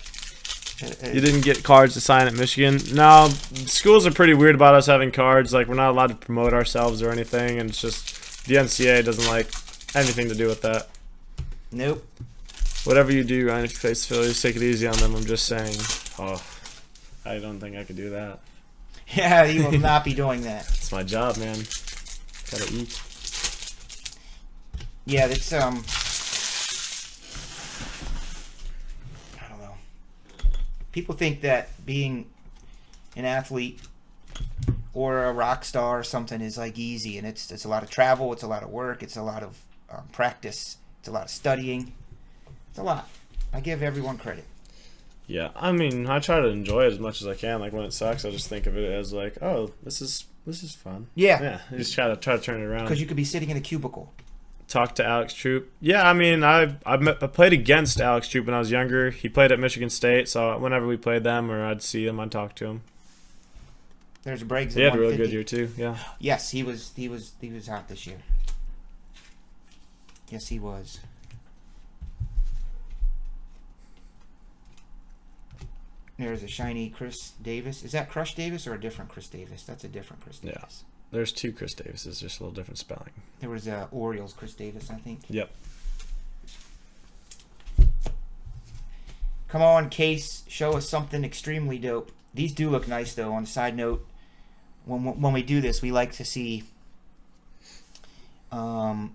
[SPEAKER 1] You didn't get cards to sign at Michigan. No, schools are pretty weird about us having cards. Like, we're not allowed to promote ourselves or anything, and it's just the NCAA doesn't like anything to do with that.
[SPEAKER 2] Nope.
[SPEAKER 1] Whatever you do, Ryan, if you face Phillies, take it easy on them. I'm just saying. Oh, I don't think I could do that.
[SPEAKER 2] Yeah, you will not be doing that.
[SPEAKER 1] It's my job, man. Gotta eat.
[SPEAKER 2] Yeah, that's I don't know. People think that being an athlete or a rock star or something is like easy, and it's a lot of travel, it's a lot of work, it's a lot of practice, it's a lot of studying. It's a lot. I give everyone credit.
[SPEAKER 1] Yeah, I mean, I try to enjoy it as much as I can. Like, when it sucks, I just think of it as like, oh, this is fun.
[SPEAKER 2] Yeah.
[SPEAKER 1] Yeah, you just try to turn it around.
[SPEAKER 2] Because you could be sitting in a cubicle.
[SPEAKER 1] Talk to Alex Troop. Yeah, I mean, I played against Alex Troop when I was younger. He played at Michigan State, so whenever we played them or I'd see him, I'd talk to him.
[SPEAKER 2] There's Briggs.
[SPEAKER 1] He had a really good year too. Yeah.
[SPEAKER 2] Yes, he was hot this year. Yes, he was. There's a shiny Chris Davis. Is that Crush Davis or a different Chris Davis? That's a different Chris Davis.
[SPEAKER 1] Yeah. There's two Chris Davises, just a little different spelling.
[SPEAKER 2] There was a Orioles Chris Davis, I think.
[SPEAKER 1] Yep.
[SPEAKER 2] Come on, Case. Show us something extremely dope. These do look nice, though. On a side note, when we do this, we like to see... well,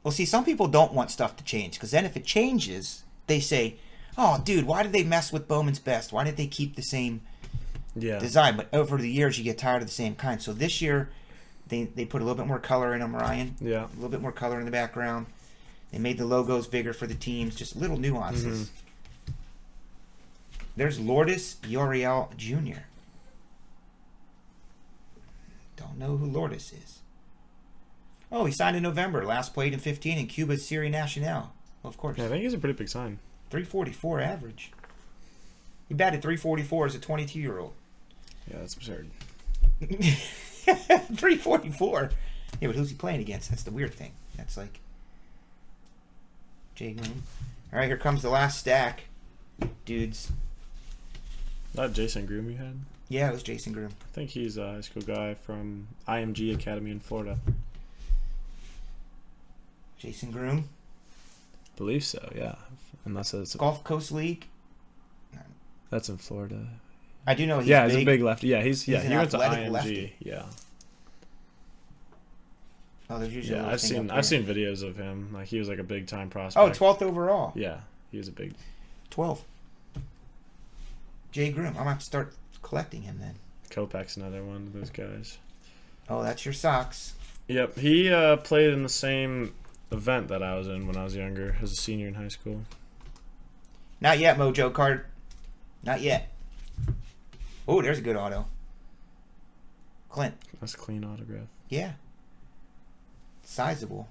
[SPEAKER 2] see, some people don't want stuff to change, because then if it changes, they say... Oh, dude, why did they mess with Bowmans Best? Why did they keep the same design? But over the years, you get tired of the same kind. So this year, they put a little bit more color in them, Ryan.
[SPEAKER 1] Yeah.
[SPEAKER 2] A little bit more color in the background. They made the logos bigger for the teams. Just little nuances. Mm-hmm. There's Lourdes Uriel Jr. Don't know who Lourdes is. Oh, he signed in November. Last played in 15 in Cuba's Serie Nacional. Well, of course.
[SPEAKER 1] Yeah, I think he's a pretty big sign.
[SPEAKER 2] 344 average. He batted 344 as a 22-year-old.
[SPEAKER 1] Yeah, that's absurd.
[SPEAKER 2] 344. Yeah, but who's he playing against? That's the weird thing. That's like Jay Moon. All right, here comes the last stack, dudes.
[SPEAKER 1] That Jason Groom you had?
[SPEAKER 2] Yeah, it was Jason Groom.
[SPEAKER 1] I think he's a high school guy from IMG Academy in Florida.
[SPEAKER 2] Jason Groom?
[SPEAKER 1] Believe so, yeah. Unless it's
[SPEAKER 2] Gulf Coast League.
[SPEAKER 1] That's in Florida.
[SPEAKER 2] I do know he's
[SPEAKER 1] he's a big lefty. Yeah, he went to IMG.
[SPEAKER 2] Lefty.
[SPEAKER 1] Yeah.
[SPEAKER 2] Oh, there's usually
[SPEAKER 1] I've seen videos of him. Like, he was like a big time
[SPEAKER 2] Oh,
[SPEAKER 1] prospect.
[SPEAKER 2] 12th overall.
[SPEAKER 1] Yeah, he was a big
[SPEAKER 2] 12. Jay Groom. I'm gonna have to start collecting him then.
[SPEAKER 1] Kopech's another one of those guys.
[SPEAKER 2] Oh, that's your socks.
[SPEAKER 1] Yep, he played in the same event that I was in when I was younger, as a senior in high school.
[SPEAKER 2] Not yet, Mojo card. Not yet. Oh, there's a good auto. Clint.
[SPEAKER 1] That's a clean autograph.
[SPEAKER 2] Yeah. Sizable.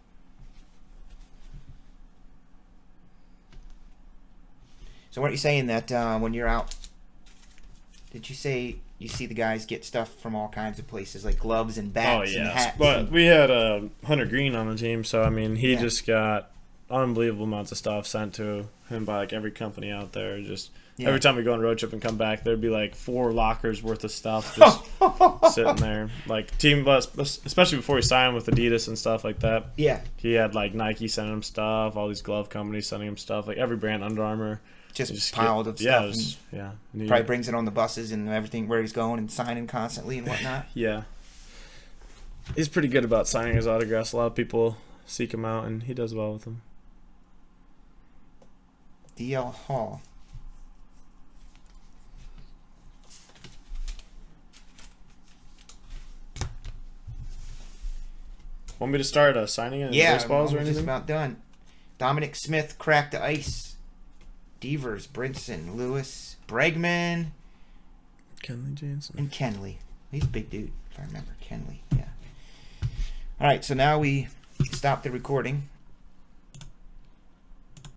[SPEAKER 2] So weren't you saying that when you're out, did you say you see the guys get stuff from all kinds of places, like gloves and bats and hats?
[SPEAKER 1] But we had Hunter Green on the team, so I mean, he just got unbelievable amounts of stuff sent to him by like every company out there. Just every time we go on a road trip and come back, there'd be like 4 lockers worth of stuff just sitting there. Like team bus, especially before he signed with Adidas and stuff like that.
[SPEAKER 2] Yeah,
[SPEAKER 1] he had like Nike sending him stuff, all these glove companies sending him stuff, like every brand, Under Armour.
[SPEAKER 2] Just piled of stuff.
[SPEAKER 1] Probably
[SPEAKER 2] brings it on the buses and everything where he's going and signing constantly and whatnot.
[SPEAKER 1] Yeah. He's pretty good about signing his autographs. A lot of people seek him out, and he does well with them.
[SPEAKER 2] DL Hall.
[SPEAKER 1] Want me to start signing in baseballs or anything?
[SPEAKER 2] Yeah, just about done. Dominic Smith cracked the ice. Devers, Brinson, Lewis, Bregman,
[SPEAKER 1] Kenley Jansen.
[SPEAKER 2] And Kenley. He's a big dude, if I remember. Kenley, yeah. All right, so now we stop the recording.